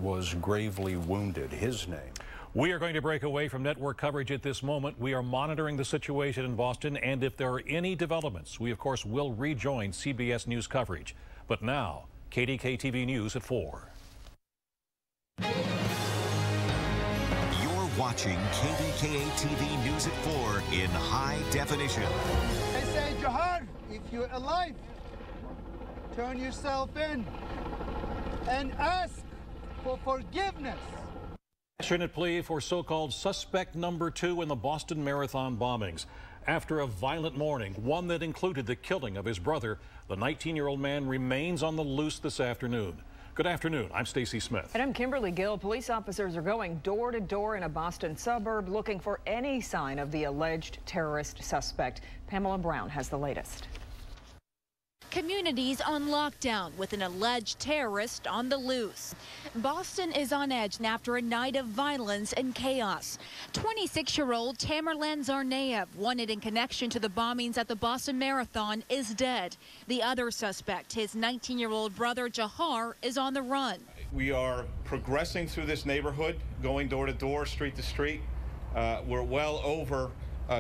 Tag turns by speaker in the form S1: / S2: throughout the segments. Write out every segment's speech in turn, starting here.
S1: was gravely wounded. His name.
S2: We are going to break away from network coverage at this moment. We are monitoring the situation in Boston, and if there are any developments, we of course will rejoin CBS News coverage. But now, KDKA TV News at 4.
S3: You're watching KDKA TV News at 4 in high definition.
S4: They say, Jihad, if you're alive, turn yourself in and ask for forgiveness.
S2: Passionate plea for so-called suspect number 2 in the Boston Marathon bombings. After a violent morning, one that included the killing of his brother, the 19-year-old man remains on the loose this afternoon. Good afternoon. I'm Stacy Smith.
S5: And I'm Kimberly Gill. Police officers are going door to door in a Boston suburb looking for any sign of the alleged terrorist suspect. Pamela Brown has the latest.
S6: Communities on lockdown with an alleged terrorist on the loose. Boston is on edge after a night of violence and chaos. 26-year-old Tamerlan Tsarnaev, wanted in connection to the bombings at the Boston Marathon, is dead. The other suspect, his 19-year-old brother Jahar, is on the run.
S7: We are progressing through this neighborhood, going door to door, street to street. We're well over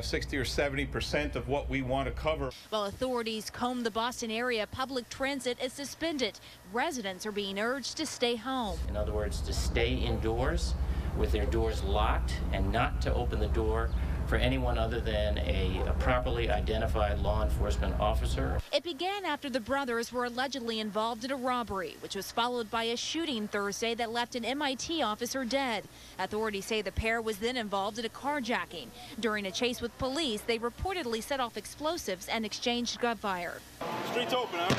S7: 60 or 70% of what we want to cover.
S6: While authorities comb the Boston area, public transit is suspended. Residents are being urged to stay home.
S8: In other words, to stay indoors with their doors locked and not to open the door for anyone other than a properly identified law enforcement officer.
S6: It began after the brothers were allegedly involved in a robbery, which was followed by a shooting Thursday that left an MIT officer dead. Authorities say the pair was then involved in a carjacking. During a chase with police, they reportedly set off explosives and exchanged gunfire.
S7: Street's open, huh?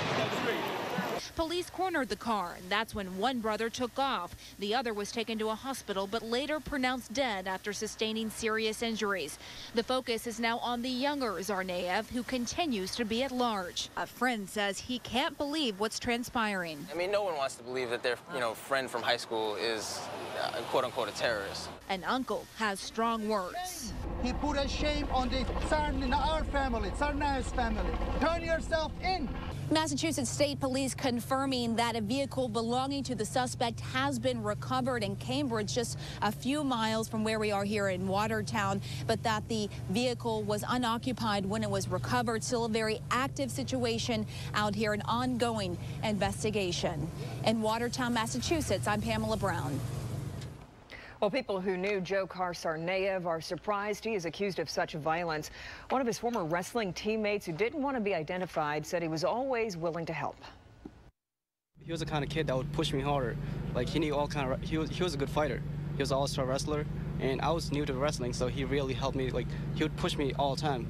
S6: Police cornered the car, and that's when one brother took off. The other was taken to a hospital, but later pronounced dead after sustaining serious injuries. The focus is now on the younger Tsarnaev, who continues to be at large. A friend says he can't believe what's transpiring.
S9: I mean, no one wants to believe that their, friend from high school is, quote-unquote, a terrorist.
S6: An uncle has strong words.
S4: He put a shame on the our family, Tsarnaev's family. Turn yourself in.
S6: Massachusetts State Police confirming that a vehicle belonging to the suspect has been recovered in Cambridge, just a few miles from where we are here in Watertown, but that the vehicle was unoccupied when it was recovered. Still a very active situation out here, an ongoing investigation. In Watertown, Massachusetts, I'm Pamela Brown.
S5: Well, people who knew Dzhokhar Tsarnaev are surprised he is accused of such violence. One of his former wrestling teammates who didn't want to be identified said he was always willing to help.
S10: He was the kind of kid that would push me harder. Like, he knew all kind of, he was a good fighter. He was an all-star wrestler, and I was new to wrestling, so he really helped me. Like, he would push me all the time.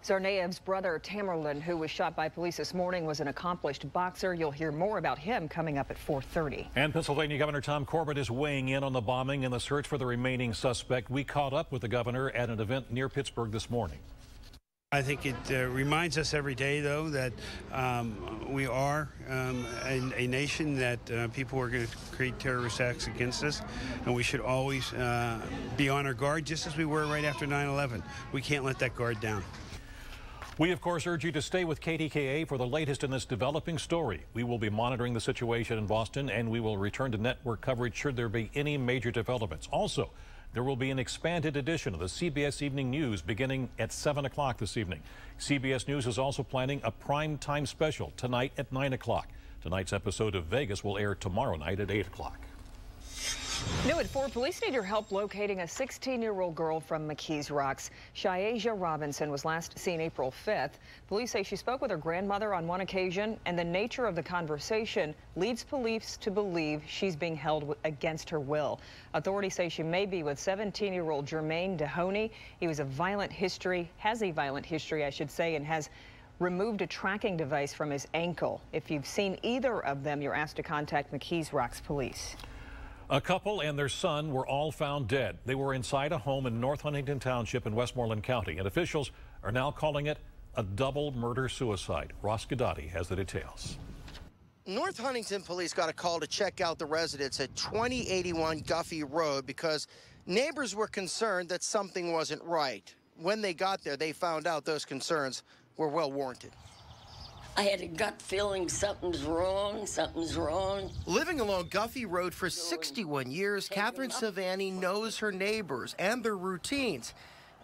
S5: Tsarnaev's brother Tamerlan, who was shot by police this morning, was an accomplished boxer. You'll hear more about him coming up at 4:30.
S2: And Pennsylvania Governor Tom Corbett is weighing in on the bombing and the search for the remaining suspect. We caught up with the governor at an event near Pittsburgh this morning.
S11: I think it reminds us every day, though, that we are a nation that people are going to create terrorist acts against us, and we should always be on our guard, just as we were right after 9/11. We can't let that guard down.
S2: We, of course, urge you to stay with KDKA for the latest in this developing story. We will be monitoring the situation in Boston, and we will return to network coverage should there be any major developments. Also, there will be an expanded edition of the CBS Evening News beginning at 7 o'clock this evening. CBS News is also planning a prime time special tonight at 9 o'clock. Tonight's episode of Vegas will air tomorrow night at 8 o'clock.
S5: New at 4, police need your help locating a 16-year-old girl from McKees Rocks. Shayasia Robinson was last seen April 5th. Police say she spoke with her grandmother on one occasion, and the nature of the conversation leads police to believe she's being held against her will. Authorities say she may be with 17-year-old Jermaine Dehoney. He has a violent history, I should say, and has removed a tracking device from his ankle. If you've seen either of them, you're asked to contact McKees Rocks police.
S2: A couple and their son were all found dead. They were inside a home in North Huntington Township in Westmoreland County, and officials are now calling it a double murder-suicide. Ross Gadati has the details.
S12: North Huntington police got a call to check out the residence at 2081 Guffey Road because neighbors were concerned that something wasn't right. When they got there, they found out those concerns were well warranted.
S13: I had a gut feeling something's wrong.
S12: Living along Guffey Road for 61 years, Catherine Savani knows her neighbors and their routines.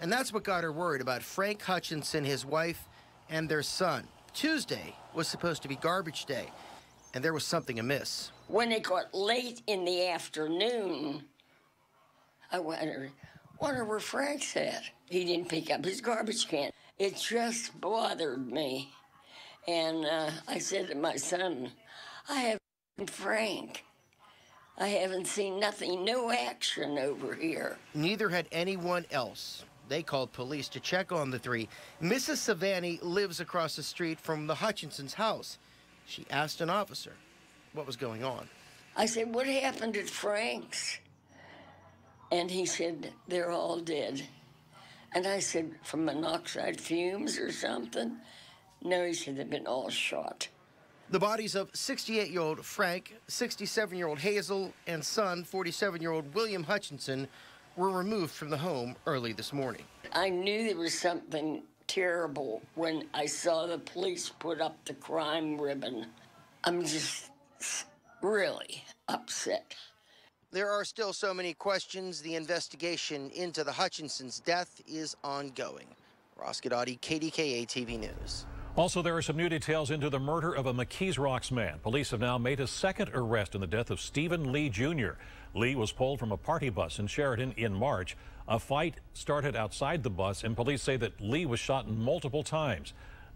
S12: And that's what got her worried about Frank Hutchinson, his wife, and their son. Tuesday was supposed to be garbage day, and there was something amiss.
S13: When it got late in the afternoon, I wondered where Frank's at. He didn't pick up his garbage can. It just bothered me. And I said to my son, I haven't seen Frank. I haven't seen nothing, no action over here.
S12: Neither had anyone else. They called police to check on the three. Mrs. Savani lives across the street from the Hutchinsons' house. She asked an officer what was going on.
S13: I said, what happened at Frank's? And he said, they're all dead. And I said, from monoxide fumes or something? No, he said they've been all shot.
S12: The bodies of 68-year-old Frank, 67-year-old Hazel, and son, 47-year-old William Hutchinson, were removed from the home early this morning.
S13: I knew there was something terrible when I saw the police put up the crime ribbon. I'm just really upset.
S12: There are still so many questions. The investigation into the Hutchinsons' death is ongoing. Ross Godotti, KDKA TV News.
S2: Also, there are some new details into the murder of a McKees Rocks man. Police have now made a second arrest in the death of Stephen Lee Jr. Lee was pulled from a party bus in Sheridan in March. A fight started outside the bus, and police say that Lee was shot multiple times.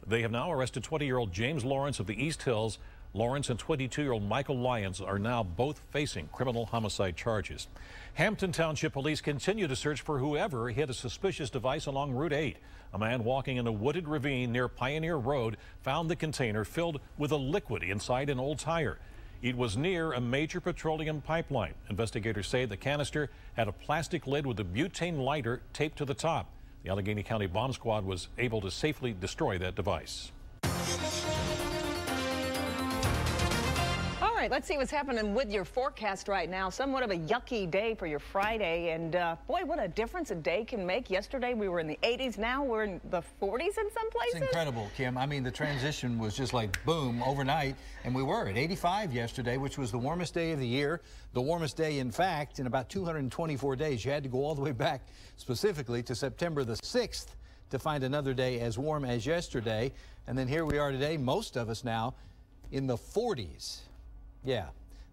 S2: They have now arrested 20-year-old James Lawrence of the East Hills. Lawrence and 22-year-old Michael Lyons are now both facing criminal homicide charges. Hampton Township police continue to search for whoever hid a suspicious device along Route 8. A man walking in a wooded ravine near Pioneer Road found the container filled with a liquid inside an old tire. It was near a major petroleum pipeline. Investigators say the canister had a plastic lid with a butane lighter taped to the top. The Allegheny County Bomb Squad was able to safely destroy that device.
S5: All right, let's see what's happening with your forecast right now. Somewhat of a yucky day for your Friday, and boy, what a difference a day can make. Yesterday we were in the 80s, now we're in the 40s in some places.
S14: It's incredible, Kim. I mean, the transition was just like boom overnight, and we were at 85 yesterday, which was the warmest day of the year. The warmest day, in fact, in about 224 days. You had to go all the way back specifically to September the 6th to find another day as warm as yesterday. And then here we are today, most of us now in the 40s. Yeah,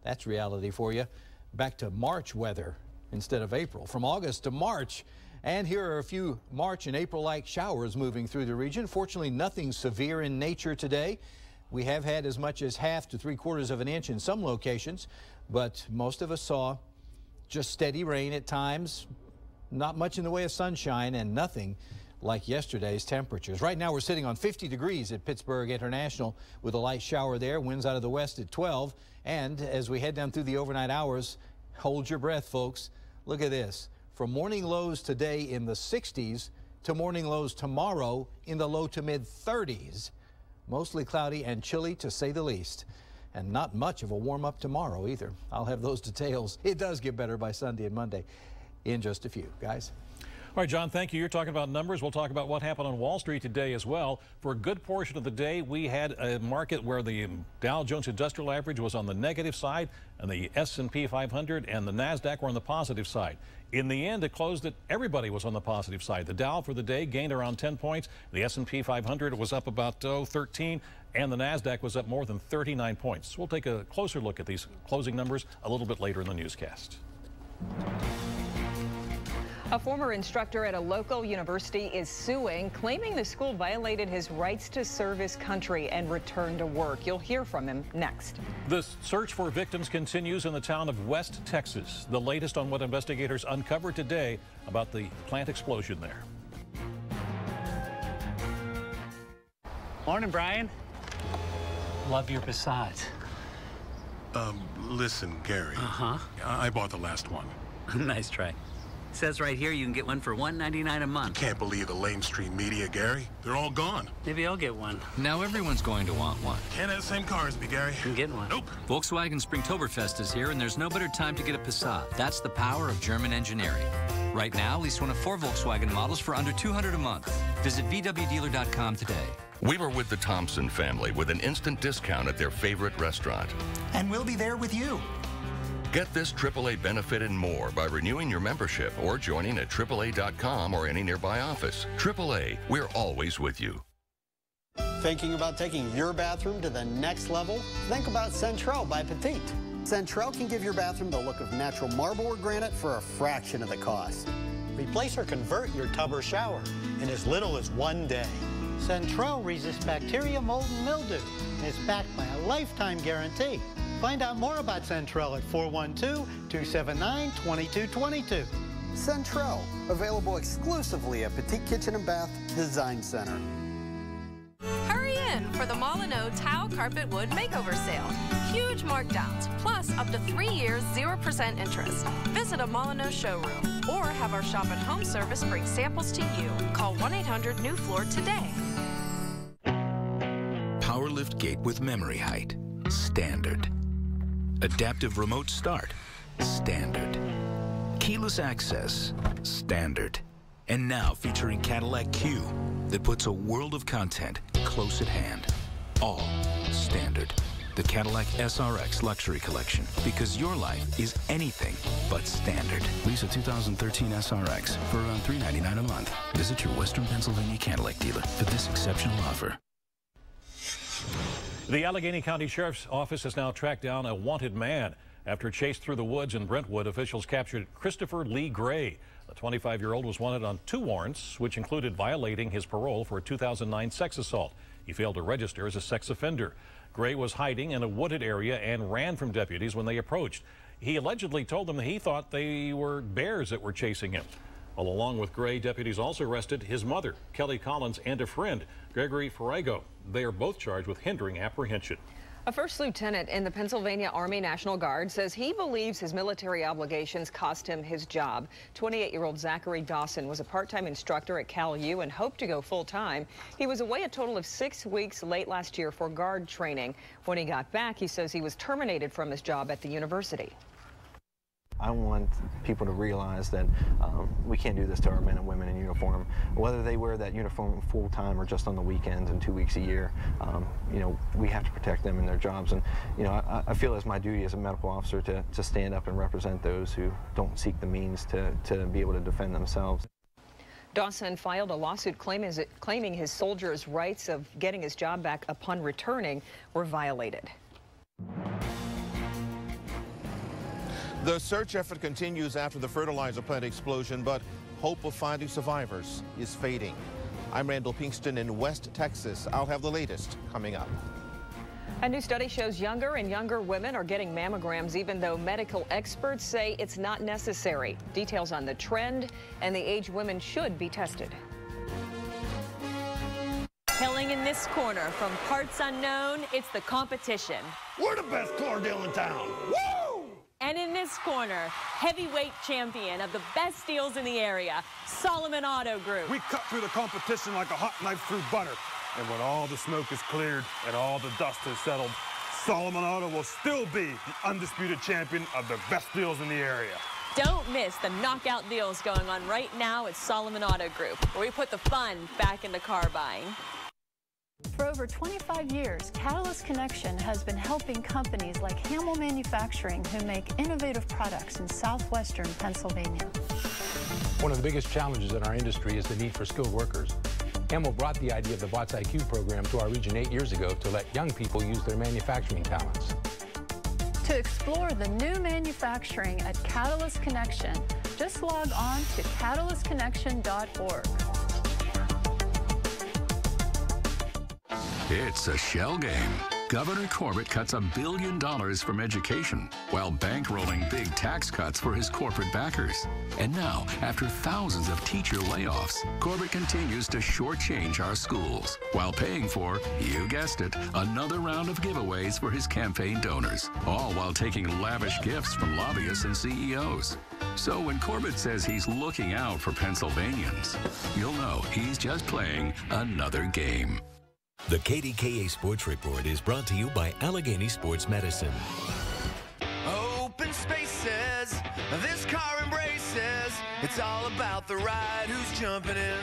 S14: that's reality for you. Back to March weather instead of April. From August to March. And here are a few March and April-like showers moving through the region. Fortunately, nothing severe in nature today. We have had as much as 1/2 to 3/4 of an inch in some locations, but most of us saw just steady rain at times, not much in the way of sunshine, and nothing like yesterday's temperatures. Right now we're sitting on 50 degrees at Pittsburgh International with a light shower there, winds out of the west at 12. And as we head down through the overnight hours, hold your breath, folks. Look at this. From morning lows today in the 60s to morning lows tomorrow in the low to mid 30s. Mostly cloudy and chilly to say the least. And not much of a warm up tomorrow either. I'll have those details. It does get better by Sunday and Monday in just a few, guys.
S2: All right, John, thank you. You're talking about numbers. We'll talk about what happened on Wall Street today as well. For a good portion of the day, we had a market where the Dow Jones Industrial Average was on the negative side, and the S&P 500 and the NASDAQ were on the positive side. In the end, it closed that everybody was on the positive side. The Dow for the day gained around 10 points. The S&P 500 was up about 13, and the NASDAQ was up more than 39 points. We'll take a closer look at these closing numbers a little bit later in the newscast.
S5: A former instructor at a local university is suing, claiming the school violated his rights to serve his country and return to work. You'll hear from him next.
S2: The search for victims continues in the town of West Texas. The latest on what investigators uncovered today about the plant explosion there.
S15: Morning, Brian. Love your Passat.
S16: Listen, Gary.
S15: Uh-huh.
S16: I bought the last one.
S15: Nice try. Says right here you can get one for $199 a month.
S16: Can't believe the lamestream media, Gary. They're all gone.
S15: Maybe I'll get one.
S17: Now everyone's going to want one.
S16: Can't have the same car as me, Gary.
S15: I'm getting one.
S16: Nope.
S17: Volkswagen Springtoberfest is here, and there's no better time to get a Passat. That's the power of German engineering. Right now, lease one of 4 Volkswagen models for under $200 a month. Visit VWDealer.com today.
S18: We were with the Thompson family with an instant discount at their favorite restaurant.
S19: And we'll be there with you.
S18: Get this AAA benefit and more by renewing your membership or joining at AAA.com or any nearby office. AAA, we're always with you.
S20: Thinking about taking your bathroom to the next level? Think about Centrel by Petite. Centrel can give your bathroom the look of natural marble or granite for a fraction of the cost.
S19: Replace or convert your tub or shower in as little as 1 day. Centrel resists bacteria, mold, and mildew and is backed by a lifetime guarantee. Find out more about Centrel at 412-279-2222.
S20: Centrel, available exclusively at Petite Kitchen and Bath Design Center.
S21: Hurry in for the Molyneux Tile Carpet Wood Makeover Sale. Huge markdowns, plus up to 3 years, 0% interest. Visit a Molyneux showroom or have our shop at home service bring samples to you. Call 1-800-NEW-FLOOR today.
S22: Power lift gate with memory height, standard. Adaptive remote start, standard. Keyless access, standard. And now featuring Cadillac Q that puts a world of content close at hand. All standard. The Cadillac SRX Luxury Collection, because your life is anything but standard. Lease a 2013 SRX for around $399 a month. Visit your Western Pennsylvania Cadillac dealer for this exceptional offer.
S2: The Allegheny County Sheriff's Office has now tracked down a wanted man. After a chase through the woods in Brentwood, officials captured Christopher Lee Gray. The 25-year-old was wanted on 2 warrants, which included violating his parole for a 2009 sex assault. He failed to register as a sex offender. Gray was hiding in a wooded area and ran from deputies when they approached. He allegedly told them that he thought they were bears that were chasing him. Well, along with Gray, deputies also arrested his mother, Kelly Collins, and a friend, Gregory Ferrago. They are both charged with hindering apprehension.
S5: A first lieutenant in the Pennsylvania Army National Guard says he believes his military obligations cost him his job. 28-year-old Zachary Dawson was a part-time instructor at Cal U and hoped to go full-time. He was away a total of 6 weeks late last year for guard training. When he got back, he says he was terminated from his job at the university.
S23: I want people to realize that we can't do this to our men and women in uniform, whether they wear that uniform full-time or just on the weekends and 2 weeks a year. You know, we have to protect them in their jobs, and you know, I feel it's my duty as a medical officer to stand up and represent those who don't seek the means to be able to defend themselves.
S5: Dawson filed a lawsuit claiming his soldiers' rights of getting his job back upon returning were violated.
S24: The search effort continues after the fertilizer plant explosion, but hope of finding survivors is fading. I'm Randall Pinkston in West Texas. I'll have the latest coming up.
S5: A new study shows younger and younger women are getting mammograms, even though medical experts say it's not necessary. Details on the trend and the age women should be tested.
S25: Hailing in this corner from parts unknown, it's the competition.
S26: We're the best car deal in town. Woo!
S25: And in this corner, heavyweight champion of the best deals in the area, Solomon Auto Group.
S26: We cut through the competition like a hot knife through butter. And when all the smoke is cleared and all the dust has settled, Solomon Auto will still be the undisputed champion of the best deals in the area.
S25: Don't miss the knockout deals going on right now at Solomon Auto Group, where we put the fun back into car buying.
S27: For over 25 years, Catalyst Connection has been helping companies like Hamill Manufacturing who make innovative products in southwestern Pennsylvania.
S28: One of the biggest challenges in our industry is the need for skilled workers. Hamill brought the idea of the Bots IQ program to our region 8 years ago to let young people use their manufacturing talents.
S27: To explore the new manufacturing at Catalyst Connection, just log on to catalystconnection.org.
S29: It's a shell game. Governor Corbett cuts $1 billion from education while bankrolling big tax cuts for his corporate backers. And now, after thousands of teacher layoffs, Corbett continues to shortchange our schools while paying for, you guessed it, another round of giveaways for his campaign donors, all while taking lavish gifts from lobbyists and CEOs. So when Corbett says he's looking out for Pennsylvanians, you'll know he's just playing another game.
S30: The KDKA Sports Report is brought to you by Allegheny Sports Medicine.
S31: Open spaces, this car embraces. It's all about the ride, who's jumping in.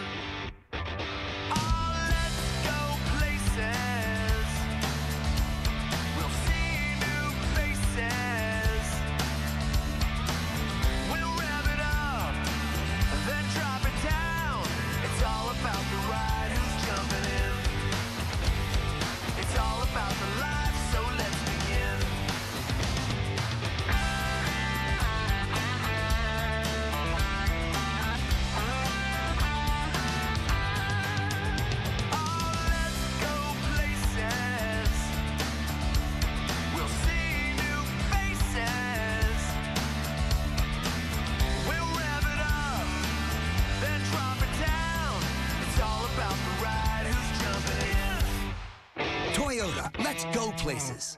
S31: Oh, let's go
S1: Let's go places.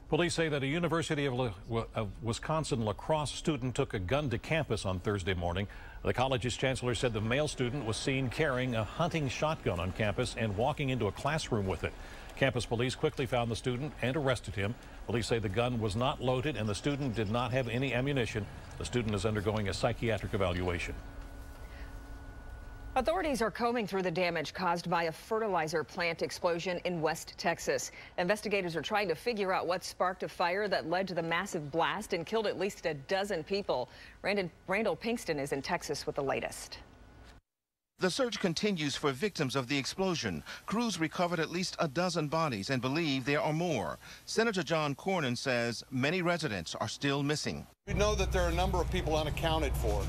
S2: Police say that a University of Wisconsin lacrosse student took a gun to campus on Thursday morning. The college's chancellor said the male student was seen carrying a hunting shotgun on campus and walking into a classroom with it. Campus police quickly found the student and arrested him. Police say the gun was not loaded and the student did not have any ammunition. The student is undergoing a psychiatric evaluation.
S5: Authorities are combing through the damage caused by a fertilizer plant explosion in West Texas. Investigators are trying to figure out what sparked a fire that led to the massive blast and killed at least a dozen people. Randall Pinkston is in Texas with the latest.
S24: The search continues for victims of the explosion. Crews recovered at least a dozen bodies and believe there are more. Senator John Cornyn says many residents are still missing.
S3: We know that there are a number of people unaccounted for.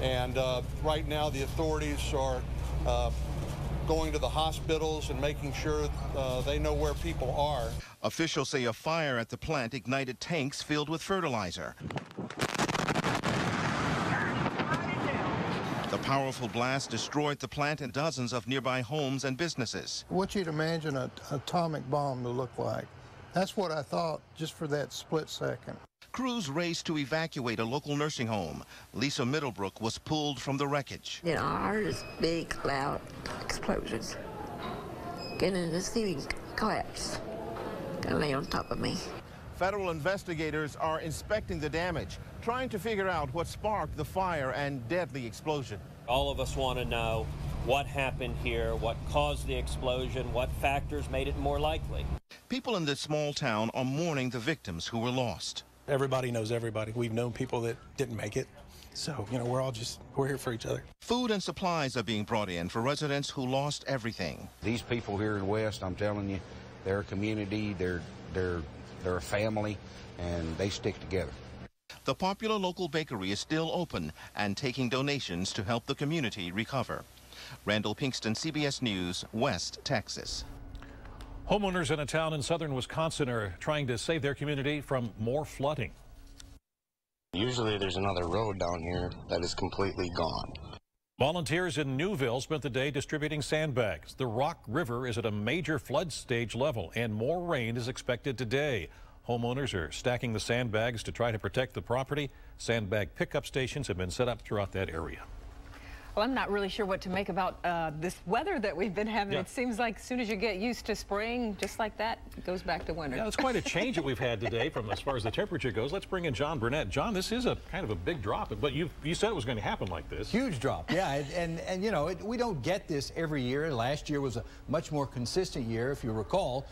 S3: And right now the authorities are going to the hospitals and making sure they know where people are.
S24: Officials say a fire at the plant ignited tanks filled with fertilizer. The powerful blast destroyed the plant and dozens of nearby homes and businesses.
S4: What you'd imagine an atomic bomb to look like. That's what I thought just for that split second.
S24: Crews raced to evacuate a local nursing home. Lisa Middlebrook was pulled from the wreckage.
S6: You know, I heard this big, loud explosions. Getting the ceiling collapsed. Gonna lay on top of me.
S24: Federal investigators are inspecting the damage, trying to figure out what sparked the fire and deadly explosion.
S7: All of us want to know what happened here, what caused the explosion, what factors made it more likely.
S24: People in this small town are mourning the victims who were lost.
S8: Everybody knows everybody. We've known people that didn't make it. So, you know, we're here for each other.
S24: Food and supplies are being brought in for residents who lost everything.
S9: These people here in West, I'm telling you, they're a community, they're a family, and they stick together.
S24: The popular local bakery is still open and taking donations to help the community recover. Randall Pinkston, CBS News, West Texas.
S2: Homeowners in a town in southern Wisconsin are trying to save their community from more flooding.
S10: Usually there's another road down here that is completely gone.
S2: Volunteers in Newville spent the day distributing sandbags. The Rock River is at a major flood stage level and more rain is expected today. Homeowners are stacking the sandbags to try to protect the property. Sandbag pickup stations have been set up throughout that area.
S5: Well, I'm not really sure what to make about this weather that we've been having.
S2: Yeah.
S5: It seems like as soon as you get used to spring, just like that, it goes back to winter.
S2: Yeah, it's quite a change that we've had today from as far as the temperature goes. Let's bring in John Burnett. John, this is a kind of a big drop, but you said it was going to happen like this.
S14: Huge drop, yeah, and you know, we don't get this every year. Last year was a much more consistent year, if you recall.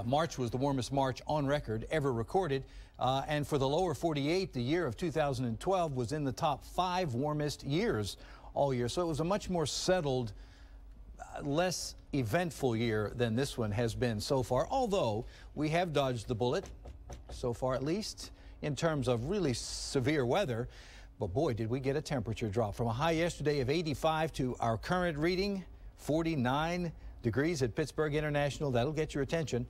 S14: March was the warmest March on record ever recorded. And for the lower 48, the year of 2012 was in the top 5 warmest years all year. So it was a much more settled, less eventful year than this one has been so far, although we have dodged the bullet, so far at least, in terms of really severe weather. But boy, did we get a temperature drop from a high yesterday of 85 to our current reading, 49 degrees at Pittsburgh International. That'll get your attention.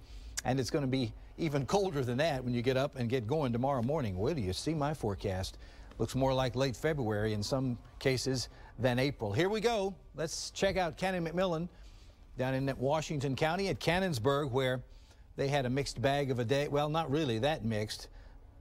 S14: And it's going to be even colder than that when you get up and get going tomorrow morning. Well, do you see my forecast? Looks more like late February in some cases than April. Here we go. Let's check out Cannon McMillan down in Washington County at Cannonsburg, where they had a mixed bag of a day. Well, not really that mixed.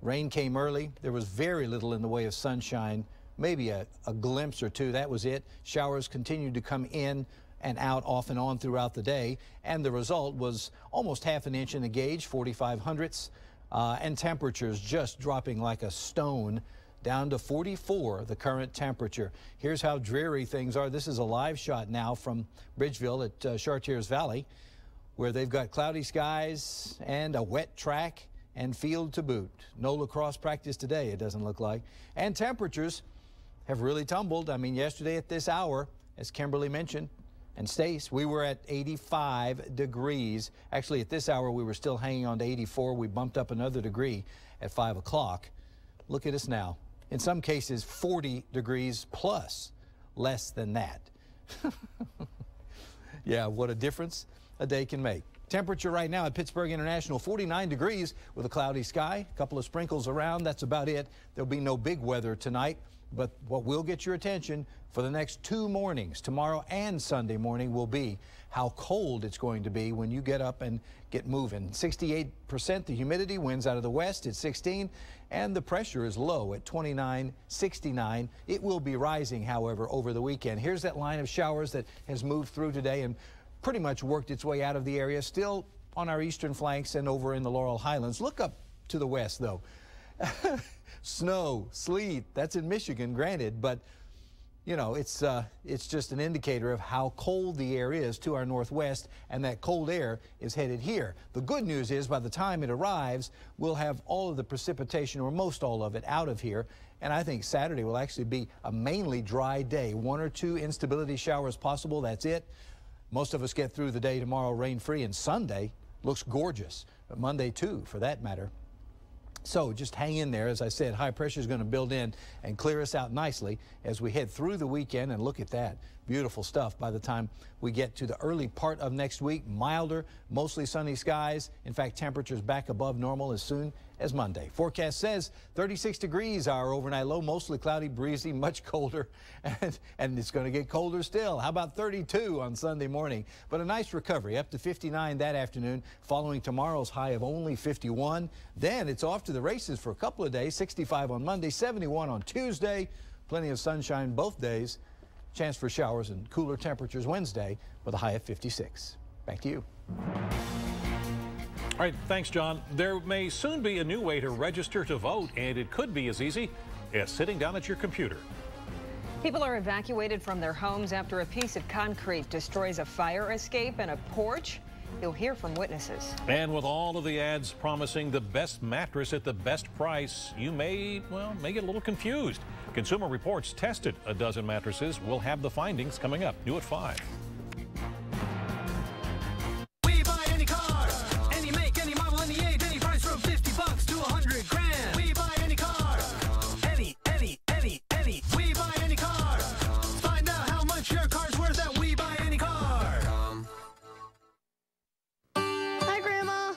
S14: Rain came early. There was very little in the way of sunshine, maybe a glimpse or two. That was it. Showers continued to come in and out off and on throughout the day, and the result was almost half an inch in the gauge, 45 hundredths, and temperatures just dropping like a stone down to 44, the current temperature. Here's how dreary things are. This is a live shot now from Bridgeville at Chartiers Valley, where they've got cloudy skies and a wet track and field to boot. No lacrosse practice today, it doesn't look like. And temperatures have really tumbled. I mean, yesterday at this hour, as Kimberly mentioned, and Stace, we were at 85 degrees. Actually, at this hour, we were still hanging on to 84. We bumped up another degree at 5 o'clock. Look at us now. In some cases, 40 degrees plus, less than that. Yeah, what a difference a day can make. Temperature right now at Pittsburgh International, 49 degrees with a cloudy sky. A couple of sprinkles around. That's about it. There'll be no big weather tonight. But what will get your attention for the next 2 mornings, tomorrow and Sunday morning, will be how cold it's going to be when you get up and get moving. 68% the humidity, winds out of the west at 16, and the pressure is low at 29, 69. It will be rising, however, over the weekend. Here's that line of showers that has moved through today and pretty much worked its way out of the area, still on our eastern flanks and over in the Laurel Highlands. Look up to the west, though. Snow, sleet, that's in Michigan, granted, but you know, it's just an indicator of how cold the air is to our northwest, and that cold air is headed here. The good news is by the time it arrives, we'll have all of the precipitation, or most all of it, out of here, and I think Saturday will actually be a mainly dry day. 1 or 2 instability showers possible, that's it. Most of us get through the day tomorrow rain-free, and Sunday looks gorgeous, but Monday too, for that matter. So just hang in there. As I said, high pressure is going to build in and clear us out nicely as we head through the weekend. And look at that. Beautiful stuff by the time we get to the early part of next week. Milder, mostly sunny skies. In fact, temperatures back above normal as soon as Monday. Forecast says 36 degrees our overnight low, mostly cloudy, breezy, much colder, and it's going to get colder still. How about 32 on Sunday morning? But a nice recovery, up to 59 that afternoon, following tomorrow's high of only 51. Then it's off to the races for a couple of days, 65 on Monday, 71 on Tuesday. Plenty of sunshine both days. Chance for showers and cooler temperatures Wednesday with a high of 56. Back to you.
S2: All right, thanks, John. There may soon be a new way to register to vote, and it could be as easy as sitting down at your computer.
S5: People are evacuated from their homes after a piece of concrete destroys a fire escape and a porch. You'll hear from witnesses.
S2: And with all of the ads promising the best mattress at the best price, you may get a little confused. Consumer Reports tested a dozen mattresses. We'll have the findings coming up. New at 5.
S31: We buy any car, any make, any model, any age, any price from $50 to $100,000. We buy any car, any. We buy any car. Find out how much your car's worth at We Buy Any Car.
S1: Hi, Grandma.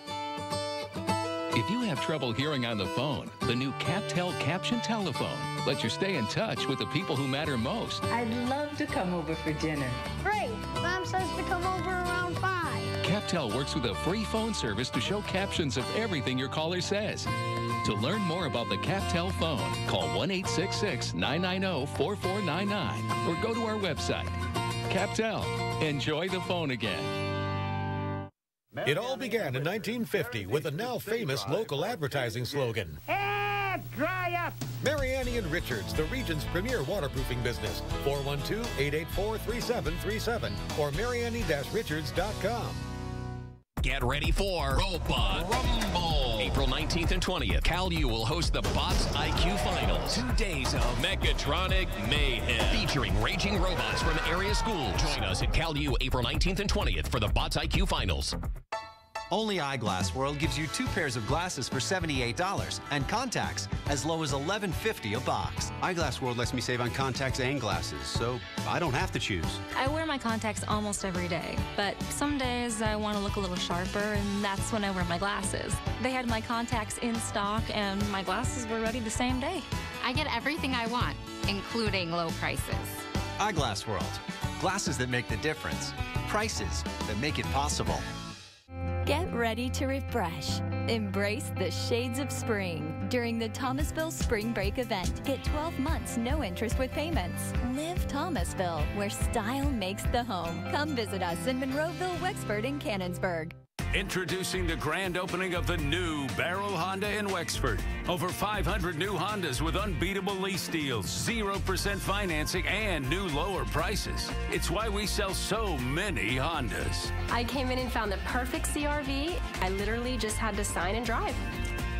S29: If you have trouble hearing on the phone, the new CapTel Caption Telephone lets you stay in touch with the people who matter most.
S1: I'd love to come over for dinner. Great. Mom says to come over around 5.
S29: CapTel works with a free phone service to show captions of everything your caller says. To learn more about the CapTel phone, call 1-866-990-4499 or go to our website. CapTel. Enjoy the phone again.
S11: It all began in 1950 with a now famous local advertising slogan.
S1: Dry up!
S11: Mariani & Richards, the region's premier waterproofing business. 412-884-3737 or mariani-richards.com.
S12: Get ready for Robot Rumble. April 19th and 20th, Cal U will host the Bots IQ Finals. 2 days of Mechatronic Mayhem, featuring raging robots from area schools. Join us at Cal U April 19th and 20th for the Bots IQ Finals.
S13: Only Eyeglass World gives you 2 pairs of glasses for $78 and contacts as low as $11.50 a box.
S15: Eyeglass World lets me save on contacts and glasses, so I don't have to choose.
S16: I wear my contacts almost every day, but some days I want to look a little sharper, and that's when I wear my glasses. They had my contacts in stock, and my glasses were ready the same day.
S17: I get everything I want, including low prices.
S13: Eyeglass World. Glasses that make the difference. Prices that make it possible.
S18: Get ready to refresh. Embrace the shades of spring during the Thomasville Spring Break event. Get 12 months, no interest with payments. Live Thomasville, where style makes the home. Come visit us in Monroeville, Wexford, and Canonsburg.
S19: Introducing the grand opening of the new Barrel Honda in Wexford. Over 500 new Hondas with unbeatable lease deals, 0% financing, and new lower prices. It's why we sell so many Hondas.
S20: I came in and found the perfect CRV. I literally just had to sign and drive.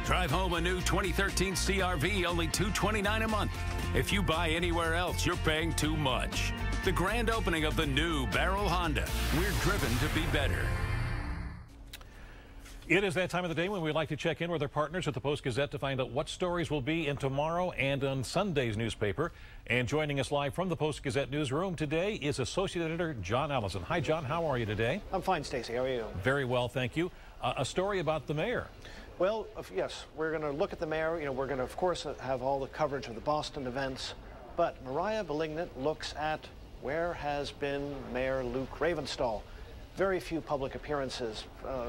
S19: Drive home a new 2013 CRV, only $229 a month. If you buy anywhere else, you're paying too much. The grand opening of the new Barrel Honda. We're driven to be better.
S2: It is that time of the day when we like to check in with our partners at the Post-Gazette to find out what stories will be in tomorrow and on Sunday's newspaper. And joining us live from the Post-Gazette newsroom today is Associate Editor John Allison. Hi, John. How are you today?
S3: I'm fine, Stacy. How are you?
S2: Very well, thank you. A story about the mayor.
S3: Well, yes, we're going to look at the mayor. You know, we're going to, of course, have all the coverage of the Boston events. But Mariah Belignant looks at where has been Mayor Luke Ravenstahl. Very few public appearances,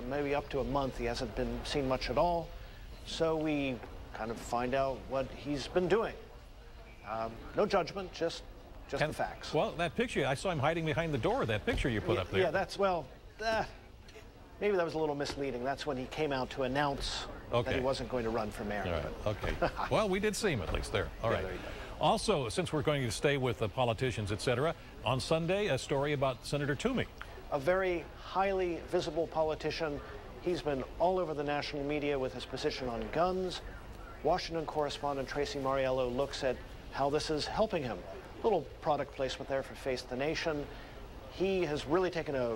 S3: maybe up to a month. He hasn't been seen much at all. So we kind of find out what he's been doing. No judgment, just the facts.
S2: Well, that picture, I saw him hiding behind the door, that picture you put up there.
S3: Yeah, that's, well, maybe that was a little misleading. That's when he came out to announce that he wasn't going to run for mayor.
S2: Right. Okay. Well, we did see him at least there. All right.
S3: There you go.
S2: Also, since we're going to stay with the politicians, etc., on Sunday, a story about Senator Toomey.
S3: A very highly visible politician. He's been all over the national media with his position on guns. Washington correspondent Tracy Mariello looks at how this is helping him. Little product placement there for Face the Nation. He has really taken a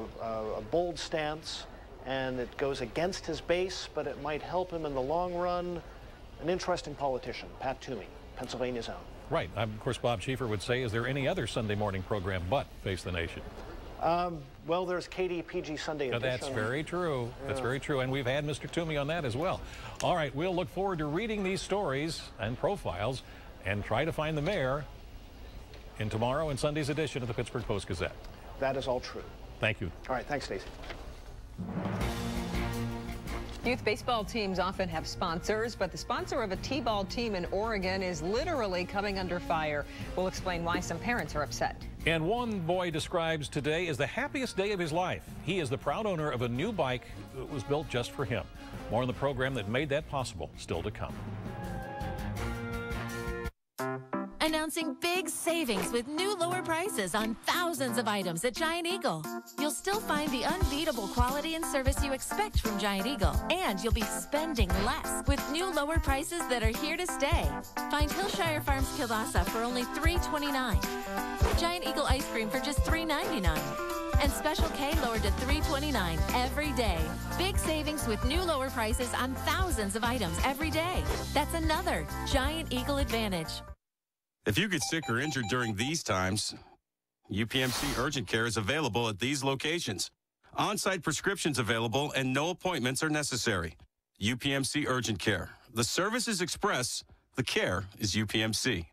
S3: bold stance, and it goes against his base, but it might help him in the long run. An interesting politician, Pat Toomey, Pennsylvania's own.
S2: Right. Of course, Bob Schieffer would say, is there any other Sunday morning program but Face the Nation?
S3: Well, there's KDKA Sunday edition.
S2: That's very true. Yeah. That's very true. And we've had Mr. Toomey on that as well. All right. We'll look forward to reading these stories and profiles and try to find the mayor in tomorrow and Sunday's edition of the Pittsburgh Post-Gazette.
S3: That is all true.
S2: Thank you.
S3: All right. Thanks, Stacey.
S5: Youth baseball teams often have sponsors, but the sponsor of a T-ball team in Oregon is literally coming under fire. We'll explain why some parents are upset.
S2: And one boy describes today as the happiest day of his life. He is the proud owner of a new bike that was built just for him. More on the program that made that possible, still to come.
S4: Announcing big savings with new lower prices on thousands of items at Giant Eagle. You'll still find the unbeatable quality and service you expect from Giant Eagle, and you'll be spending less with new lower prices that are here to stay. Find Hillshire Farms kielbasa for only $3.29. Giant Eagle ice cream for just $3.99. And Special K lowered to $3.29 every day. Big savings with new lower prices on thousands of items every day. That's another Giant Eagle advantage.
S6: If you get sick or injured during these times, UPMC Urgent Care is available at these locations. On-site prescriptions available and no appointments are necessary. UPMC Urgent Care. The service is express, the care is UPMC.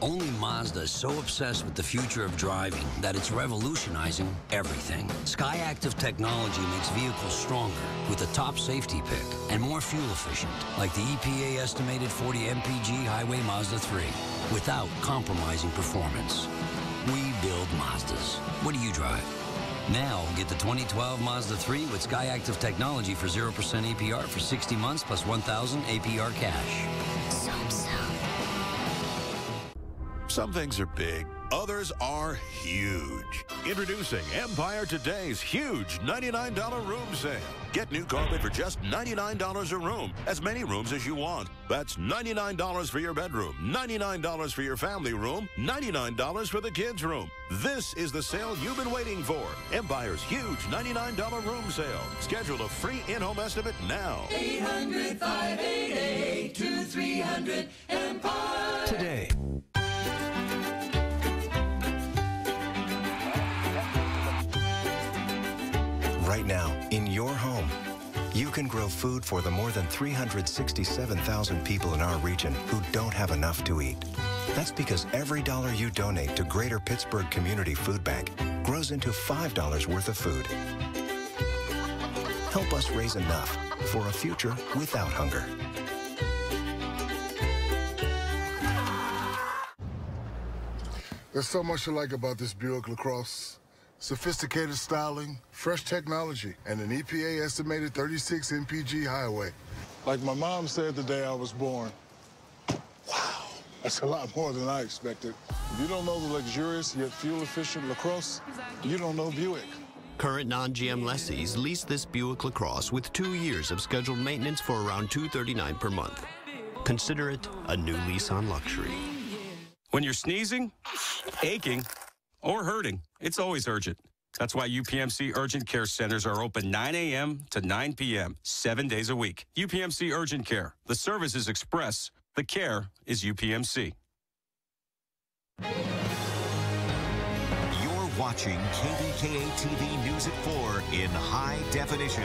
S21: Only Mazda is so obsessed with the future of driving that it's revolutionizing everything. SkyActiv technology makes vehicles stronger with a top safety pick and more fuel efficient, like the EPA estimated 40 mpg Highway Mazda 3, without compromising performance. We build Mazdas. What do you drive? Now, get the 2012 Mazda 3 with SkyActiv technology for 0% APR for 60 months plus $1,000 APR cash.
S22: Some things are big, others are huge. Introducing Empire Today's huge $99 room sale. Get new carpet for just $99 a room, as many rooms as you want. That's $99 for your bedroom, $99 for your family room, $99 for the kids' room. This is the sale you've been waiting for. Empire's huge $99 room sale. Schedule a free in-home estimate now.
S31: 800-588-2300 Empire.
S22: Today.
S23: Right now, in your home, you can grow food for the more than 367,000 people in our region who don't have enough to eat. That's because every dollar you donate to Greater Pittsburgh Community Food Bank grows into $5 worth of food. Help us raise enough for a future without hunger.
S25: There's so much to like about this Buick LaCrosse. Sophisticated styling, fresh technology, and an EPA estimated 36 mpg highway. Like my mom said the day I was born, wow, that's a lot more than I expected. If you don't know the luxurious yet fuel-efficient LaCrosse, you don't know Buick.
S15: Current non-GM lessees lease this Buick LaCrosse with 2 years of scheduled maintenance for around $239 per month. Consider it a new lease on luxury.
S6: When you're sneezing, aching, or hurting, it's always urgent. That's why UPMC Urgent Care Centers are open 9 a.m. to 9 p.m., 7 days a week. UPMC Urgent Care. The service is express. The care is UPMC.
S7: You're watching KDKA TV News at 4 in high definition.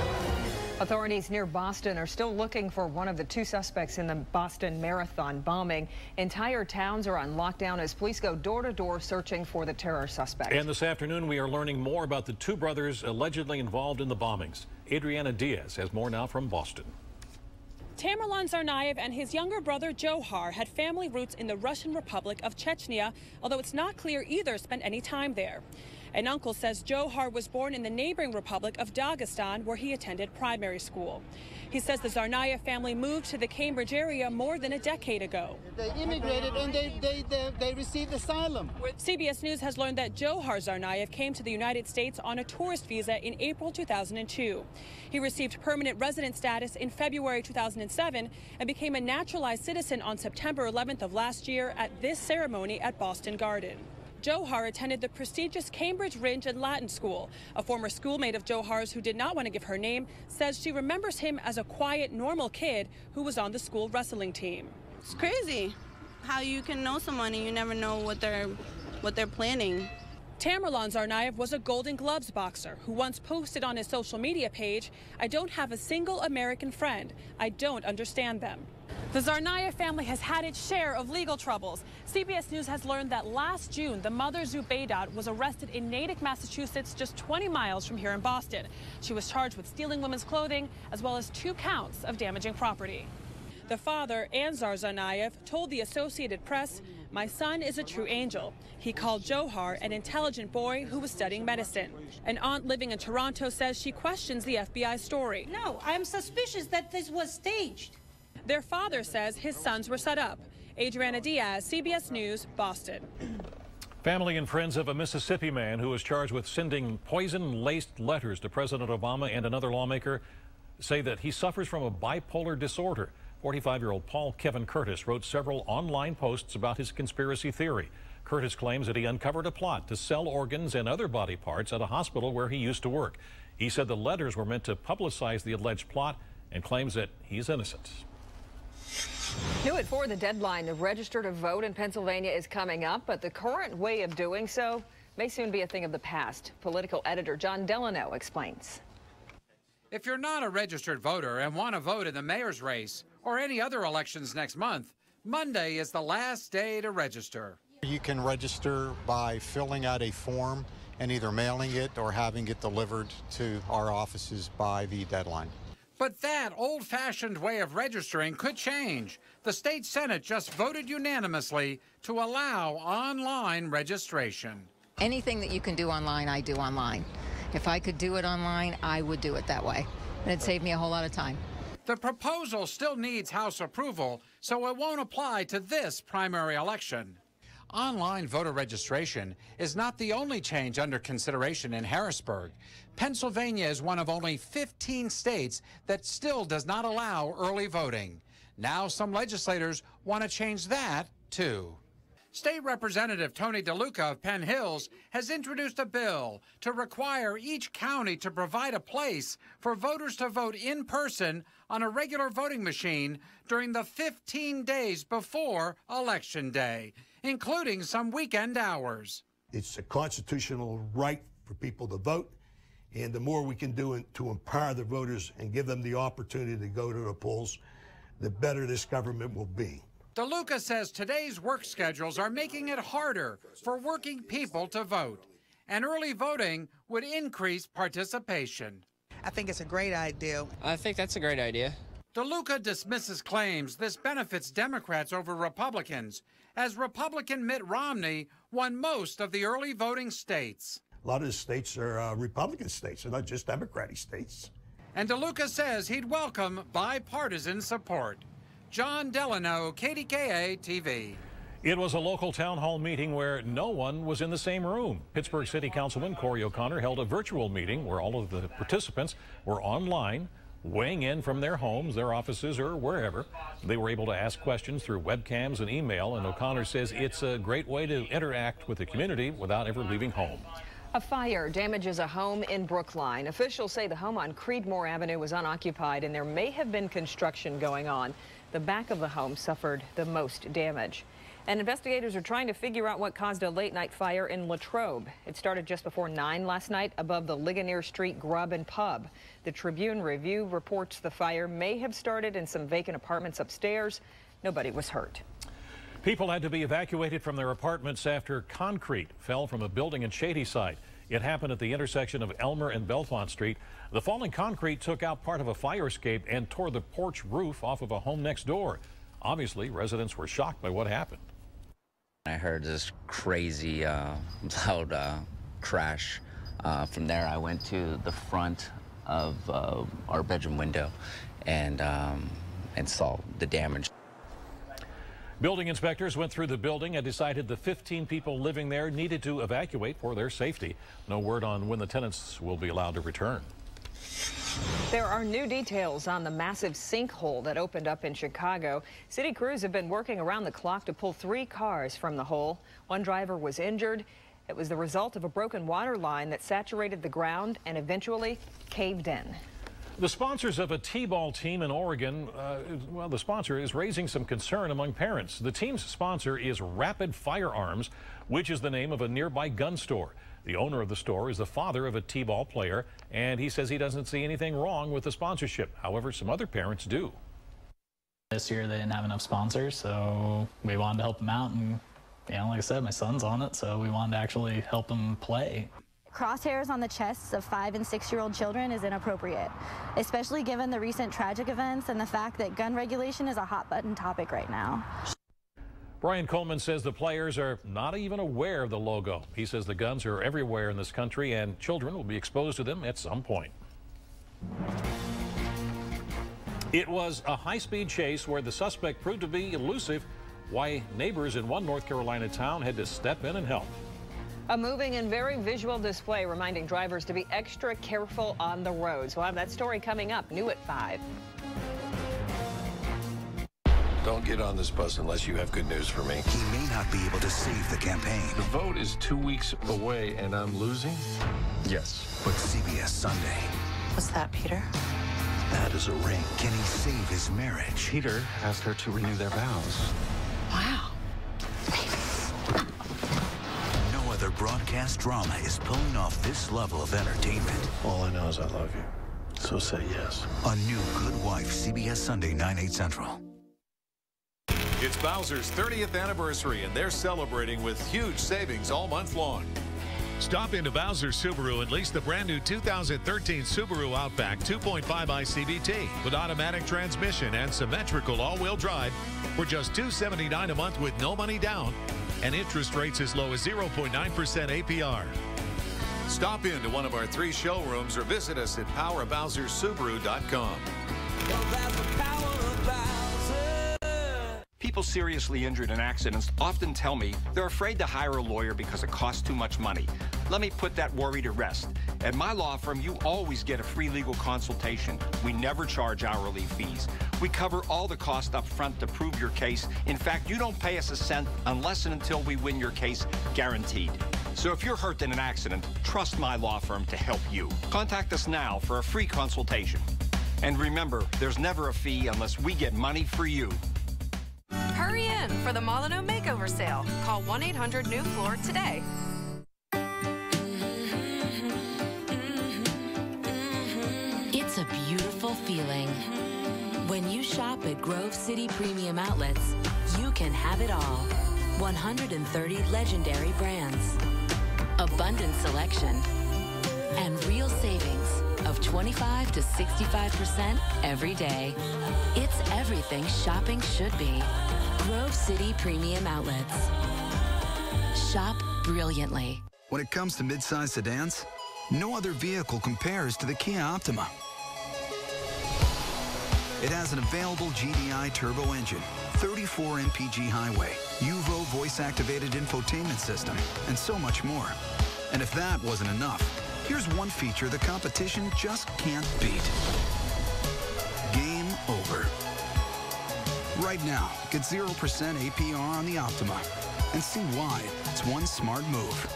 S5: Authorities near Boston are still looking for one of the two suspects in the Boston Marathon bombing. Entire towns are on lockdown as police go door to door searching for the terror suspect.
S2: And this afternoon, we are learning more about the two brothers allegedly involved in the bombings. Adriana Diaz has more now from Boston.
S8: Tamerlan Tsarnaev and his younger brother Johar had family roots in the Russian Republic of Chechnya, although it's not clear either spent any time there. An uncle says Johar was born in the neighboring Republic of Dagestan, where he attended primary school. He says the Tsarnaev family moved to the Cambridge area more than a decade ago.
S9: They immigrated and they received asylum.
S8: CBS News has learned that Johar Tsarnaev came to the United States on a tourist visa in April 2002. He received permanent resident status in February 2007 and became a naturalized citizen on September 11th of last year at this ceremony at Boston Garden. Johar attended the prestigious Cambridge Ridge and Latin School. A former schoolmate of Johar's, who did not want to give her name, says she remembers him as a quiet, normal kid who was on the school wrestling team.
S10: It's crazy how you can know someone and you never know what they're planning.
S8: Tamerlan Tsarnaev was a Golden Gloves boxer who once posted on his social media page, "I don't have a single American friend. I don't understand them." The Tsarnaev family has had its share of legal troubles. CBS News has learned that last June, the mother, Zubaydat, was arrested in Natick, Massachusetts, just 20 miles from here in Boston. She was charged with stealing women's clothing, as well as 2 counts of damaging property. The father, Anzar Tsarnaev, told the Associated Press, "My son is a true angel." He called Johar an intelligent boy who was studying medicine. An aunt living in Toronto says she questions the FBI story.
S14: No, I'm suspicious that this was staged.
S8: Their father says his sons were set up. Adriana Diaz, CBS News, Boston.
S2: Family and friends of a Mississippi man who was charged with sending poison-laced letters to President Obama and another lawmaker say that he suffers from a bipolar disorder. 45-year-old Paul Kevin Curtis wrote several online posts about his conspiracy theory. Curtis claims that he uncovered a plot to sell organs and other body parts at a hospital where he used to work. He said the letters were meant to publicize the alleged plot and claims that he's innocent.
S5: New at 4, the deadline to register to vote in Pennsylvania is coming up, but the current way of doing so may soon be a thing of the past. Political editor John Delano explains.
S24: If you're not a registered voter and want to vote in the mayor's race or any other elections next month, Monday is the last day to register.
S26: You can register by filling out a form and either mailing it or having it delivered to our offices by the deadline.
S24: But that old-fashioned way of registering could change. The state Senate just voted unanimously to allow online registration.
S27: Anything that you can do online, I do online. If I could do it online, I would do it that way. And it'd save me a whole lot of time.
S24: The proposal still needs House approval, so it won't apply to this primary election. Online voter registration is not the only change under consideration in Harrisburg. Pennsylvania is one of only 15 states that still does not allow early voting. Now some legislators want to change that, too. State Representative Tony DeLuca of Penn Hills has introduced a bill to require each county to provide a place for voters to vote in person on a regular voting machine during the 15 days before Election Day, including some weekend hours.
S28: It's a constitutional right for people to vote, and the more we can do to empower the voters and give them the opportunity to go to the polls, the better this government will be.
S24: DeLuca says today's work schedules are making it harder for working people to vote, and early voting would increase participation.
S29: I think it's a great idea.
S30: I think that's a great idea.
S24: DeLuca dismisses claims this benefits Democrats over Republicans, as Republican Mitt Romney won most of the early voting states.
S28: A lot of the states are Republican states, they're not just Democratic states.
S24: And DeLuca says he'd welcome bipartisan support. John Delano, KDKA TV.
S2: It was a local town hall meeting where no one was in the same room. Pittsburgh City Councilman Corey O'Connor held a virtual meeting where all of the participants were online, weighing in from their homes, their offices, or wherever. They were able to ask questions through webcams and email, and O'Connor says it's a great way to interact with the community without ever leaving home.
S5: A fire damages a home in Brookline. Officials say the home on Creedmoor Avenue was unoccupied and there may have been construction going on. The back of the home suffered the most damage. And investigators are trying to figure out what caused a late-night fire in Latrobe. It started just before 9 last night above the Ligonier Street Grub and Pub. The Tribune-Review reports the fire may have started in some vacant apartments upstairs. Nobody was hurt.
S2: People had to be evacuated from their apartments after concrete fell from a building in Shadyside. It happened at the intersection of Elmer and Belfont Street. The falling concrete took out part of a fire escape and tore the porch roof off of a home next door. Obviously, residents were shocked by what happened.
S1: I heard this crazy loud crash. From there, I went to the front of our bedroom window and saw the damage.
S2: Building inspectors went through the building and decided the 15 people living there needed to evacuate for their safety. No word on when the tenants will be allowed to return.
S5: There are new details on the massive sinkhole that opened up in Chicago. City crews have been working around the clock to pull 3 cars from the hole. One driver was injured. It was the result of a broken water line that saturated the ground and eventually caved in.
S2: The sponsors of a T-ball team in Oregon, well, the sponsor is raising some concern among parents. The team's sponsor is Rapid Firearms, which is the name of a nearby gun store. The owner of the store is the father of a T-ball player, and he says he doesn't see anything wrong with the sponsorship. However, some other parents do.
S3: This year they didn't have enough sponsors, so we wanted to help them out. And, you know, like I said, my son's on it, so we wanted to actually help him play.
S11: Crosshairs on the chests of 5- and 6-year-old children is inappropriate, especially given the recent tragic events and the fact that gun regulation is a hot-button topic right now.
S2: Brian Coleman says the players are not even aware of the logo. He says the guns are everywhere in this country and children will be exposed to them at some point. It was a high-speed chase where the suspect proved to be elusive. Why neighbors in one North Carolina town had to step in and help.
S5: A moving and very visual display reminding drivers to be extra careful on the roads. We'll have that story coming up, new at 5.
S12: Don't get on this bus unless you have good news for me.
S13: He may not be able to save the campaign.
S12: The vote is 2 weeks away and I'm losing? Yes.
S13: But CBS Sunday.
S16: What's that, Peter?
S13: That is a ring. Can he save his marriage?
S12: Peter asked her to renew their vows.
S16: Wow.
S13: No other broadcast drama is pulling off this level of entertainment.
S12: All I know is I love you. So say yes.
S13: A new Good Wife, CBS Sunday, 9/8 Central.
S22: It's Bowser's 30th anniversary, and they're celebrating with huge savings all month long. Stop into Bowser Subaru and lease the brand new 2013 Subaru Outback 2.5 ICVT with automatic transmission and symmetrical all-wheel drive for just $279 a month with no money down and interest rates as low as 0.9% APR. Stop into one of our 3 showrooms or visit us at powerbowsersubaru.com.
S17: People seriously injured in accidents often tell me they're afraid to hire a lawyer because it costs too much money. Let me put that worry to rest. At my law firm, you always get a free legal consultation. We never charge hourly fees. We cover all the costs up front to prove your case. In fact, you don't pay us a cent unless and until we win your case, guaranteed. So if you're hurt in an accident, trust my law firm to help you. Contact us now for a free consultation. And remember, there's never a fee unless we get money for you.
S18: Hurry in for the Molyneux Makeover Sale. Call 1-800-NEW-FLOOR today.
S4: It's a beautiful feeling. When you shop at Grove City Premium Outlets, you can have it all. 130 legendary brands, abundant selection, and real savings of 25 to 65% every day. It's everything shopping should be. Grove City Premium Outlets. Shop brilliantly.
S19: When it comes to midsize sedans, no other vehicle compares to the Kia Optima. It has an available GDI turbo engine, 34 mpg highway, UVO voice-activated infotainment system, and so much more. And if that wasn't enough, here's one feature the competition just can't beat. Game over. Right now, get 0% APR on the Optima and see why it's one smart move.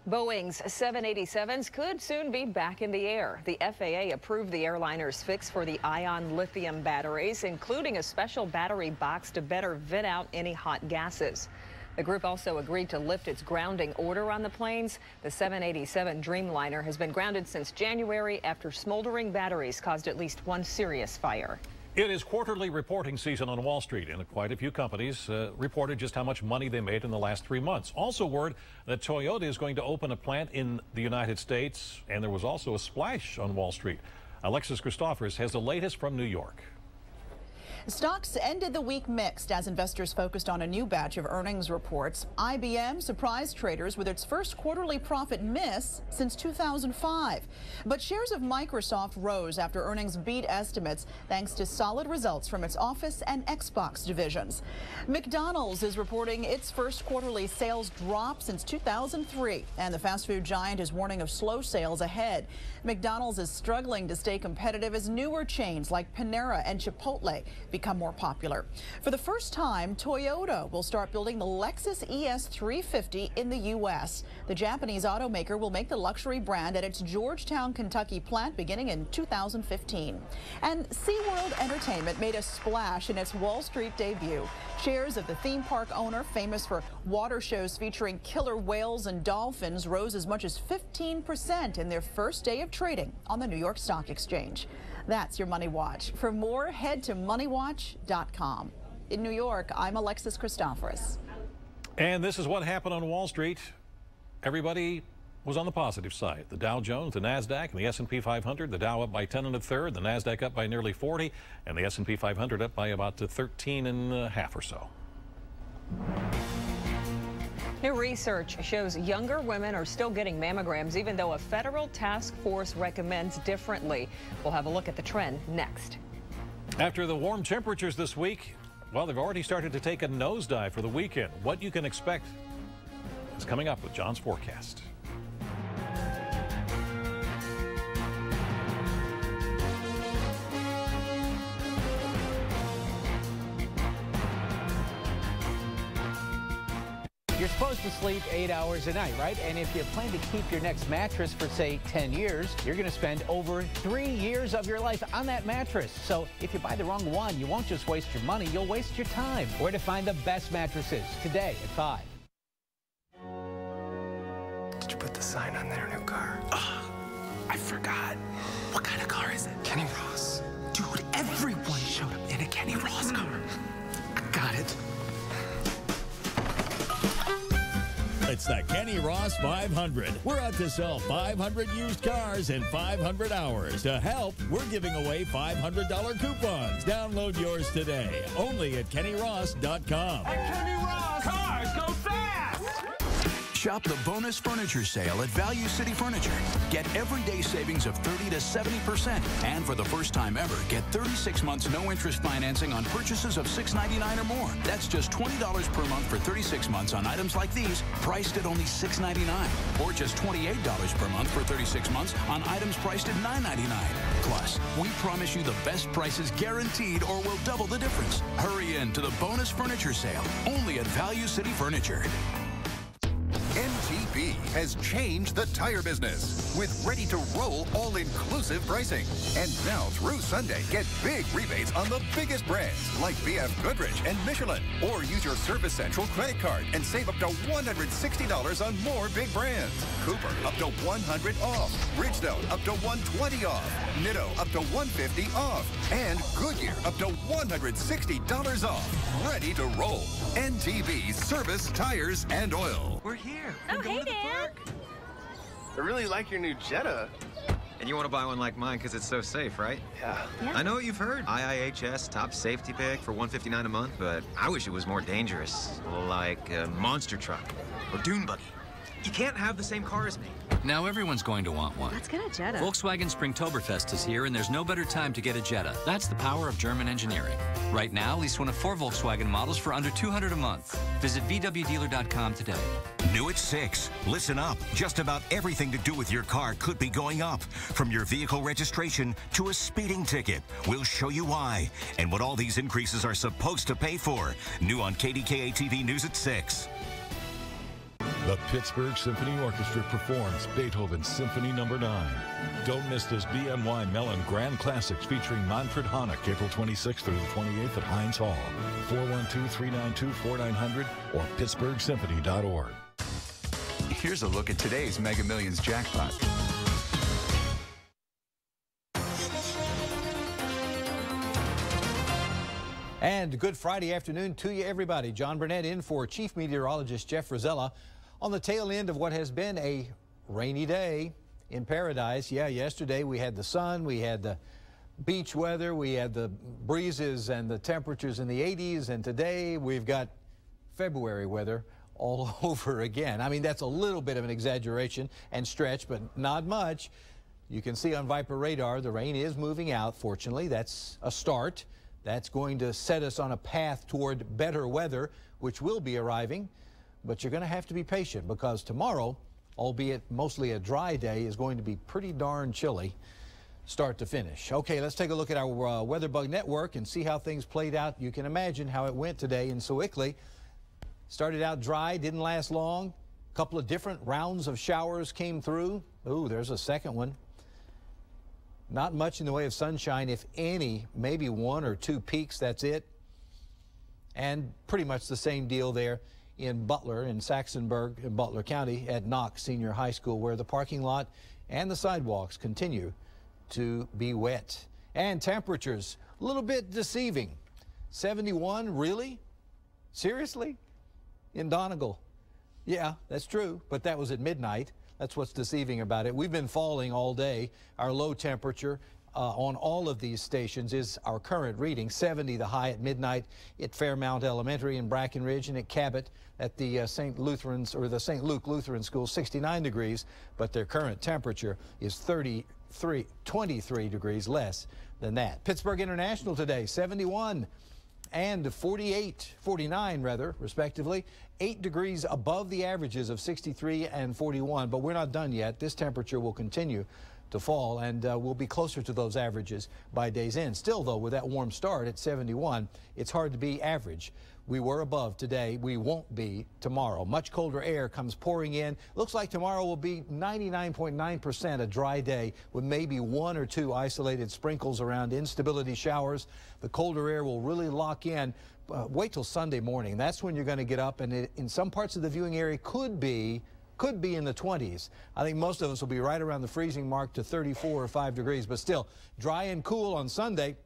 S5: Boeing's 787s could soon be back in the air. The FAA approved the airliner's fix for the ion lithium batteries, including a special battery box to better vet out any hot gases. The group also agreed to lift its grounding order on the planes. The 787 Dreamliner has been grounded since January after smoldering batteries caused at least one serious fire.
S2: It is quarterly reporting season on Wall Street, and quite a few companies reported just how much money they made in the last 3 months. Also word that Toyota is going to open a plant in the United States, and there was also a splash on Wall Street. Alexis Christophers has the latest from New York.
S6: Stocks ended the week mixed as investors focused on a new batch of earnings reports. IBM surprised traders with its first quarterly profit miss since 2005. But shares of Microsoft rose after earnings beat estimates thanks to solid results from its Office and Xbox divisions. McDonald's is reporting its first quarterly sales drop since 2003, and the fast food giant is warning of slow sales ahead. McDonald's is struggling to stay competitive as newer chains like Panera and Chipotle become more popular. For the first time, Toyota will start building the Lexus ES350 in the U.S. The Japanese automaker will make the luxury brand at its Georgetown, Kentucky plant beginning in 2015. And SeaWorld Entertainment made a splash in its Wall Street debut. Shares of the theme park owner, famous for water shows featuring killer whales and dolphins, rose as much as 15% in their first day of trading on the New York Stock Exchange. That's your Money Watch. For more, head to moneywatch.com. In New York, I'm Alexis Christophers.
S2: And this is what happened on Wall Street. Everybody was on the positive side. The Dow Jones, the NASDAQ, and the S&P 500. The Dow up by 10 1/3, the NASDAQ up by nearly 40, and the S&P 500 up by about 13 1/2 or so.
S5: New research shows younger women are still getting mammograms, even though a federal task force recommends differently. We'll have a look at the trend next.
S2: After the warm temperatures this week, well, they've already started to take a nosedive for the weekend. What you can expect is coming up with John's forecast.
S7: You're supposed to sleep 8 hours a night, right? And if you plan to keep your next mattress for, say, 10 years, you're going to spend over 3 years of your life on that mattress. So if you buy the wrong one, you won't just waste your money, you'll waste your time. Where to find the best mattresses today at 5.
S9: Did you put the sign on their new car? I forgot. What kind of car is it? Kenny Ross. Dude, everyone showed up in a Kenny Ross car. I got it.
S10: It's the Kenny Ross 500. We're out to sell 500 used cars in 500 hours. To help, we're giving away $500 coupons. Download yours today, only at KennyRoss.com.
S9: At Kenny Ross, cars go fast!
S19: Shop the bonus furniture sale at Value City Furniture. Get everyday savings of 30 to 70%. And for the first time ever, get 36 months no-interest financing on purchases of $6.99 or more. That's just $20 per month for 36 months on items like these, priced at only $6.99. Or just $28 per month for 36 months on items priced at $9.99. Plus, we promise you the best prices guaranteed or we'll double the difference. Hurry in to the bonus furniture sale, only at Value City Furniture.
S15: MTB has changed the tire business with ready-to-roll all-inclusive pricing. And now through Sunday, get big rebates on the biggest brands like BF Goodrich and Michelin. Or use your Service Central credit card and save up to $160 on more big brands. Cooper up to $100 off. Bridgestone up to $120 off. Nitto up to $150 off. And Goodyear up to $160 off. Ready to roll. NTB Service, Tires, and Oil.
S9: We're here.
S20: Oh, hey, Dan.
S9: I really like your new Jetta.
S21: And you want to buy one like mine because it's so safe, right?
S9: Yeah.
S21: I know what you've heard. IIHS, top safety pick for $159 a month, but I wish it was more dangerous. Like a monster truck or dune buggy. You can't have the same car as me.
S23: Now everyone's going to want one.
S20: Let's get a Jetta.
S23: Volkswagen Springtoberfest is here, and there's no better time to get a Jetta. That's the power of German engineering. Right now, lease one of 4 Volkswagen models for under $200 a month. Visit VWDealer.com today.
S25: New at 6. Listen up. Just about everything to do with your car could be going up. From your vehicle registration to a speeding ticket. We'll show you why and what all these increases are supposed to pay for. New on KDKA TV News at 6.
S22: The Pittsburgh Symphony Orchestra performs Beethoven's Symphony No. 9. Don't miss this BNY Mellon Grand Classics featuring Manfred Honeck, April 26th through the 28th at Heinz Hall. 412-392-4900 or pittsburghsymphony.org.
S19: Here's a look at today's Mega Millions jackpot.
S7: And good Friday afternoon to you, everybody. John Burnett in for Chief Meteorologist Jeff Rosella on the tail end of what has been a rainy day in paradise. Yeah, yesterday we had the sun, we had the beach weather, we had the breezes and the temperatures in the 80s, and today we've got February weather all over again. I mean, that's a little bit of an exaggeration and stretch, but not much. You can see on Viper radar the rain is moving out. Fortunately, that's a start. That's going to set us on a path toward better weather, which will be arriving. But you're going to have to be patient because tomorrow, albeit mostly a dry day, is going to be pretty darn chilly start to finish. Okay, let's take a look at our WeatherBug network and see how things played out. You can imagine how it went today in Sewickley. Started out dry, didn't last long. A couple of different rounds of showers came through. Ooh, there's a second one. Not much in the way of sunshine, if any, maybe one or two peaks, that's it. And pretty much the same deal there in Butler, in Saxonburg, in Butler County at Knox Senior High School, where the parking lot and the sidewalks continue to be wet. And temperatures, a little bit deceiving. 71, really? Seriously? In Donegal? Yeah, that's true, but that was at midnight. That's what's deceiving about it. We've been falling all day. Our low temperature on all of these stations is our current reading, 70 the high at midnight at Fairmount Elementary in Brackenridge, and at Cabot at the St. Luke Lutheran School, 69 degrees, but their current temperature is 23 degrees less than that. Pittsburgh International today, 71 and 49 rather, respectively. 8 degrees above the averages of 63 and 41, but we're not done yet. This temperature will continue to fall, and we'll be closer to those averages by day's end. Still, though, with that warm start at 71, it's hard to be average. We were above today. We won't be tomorrow. Much colder air comes pouring in. Looks like tomorrow will be 99.9% a dry day with maybe one or two isolated sprinkles around instability showers. The colder air will really lock in. Wait till Sunday morning. That's when you're going to get up, and it, in some parts of the viewing area could be in the 20s. I think most of us will be right around the freezing mark to 34 or 5 degrees, but still dry and cool on Sunday.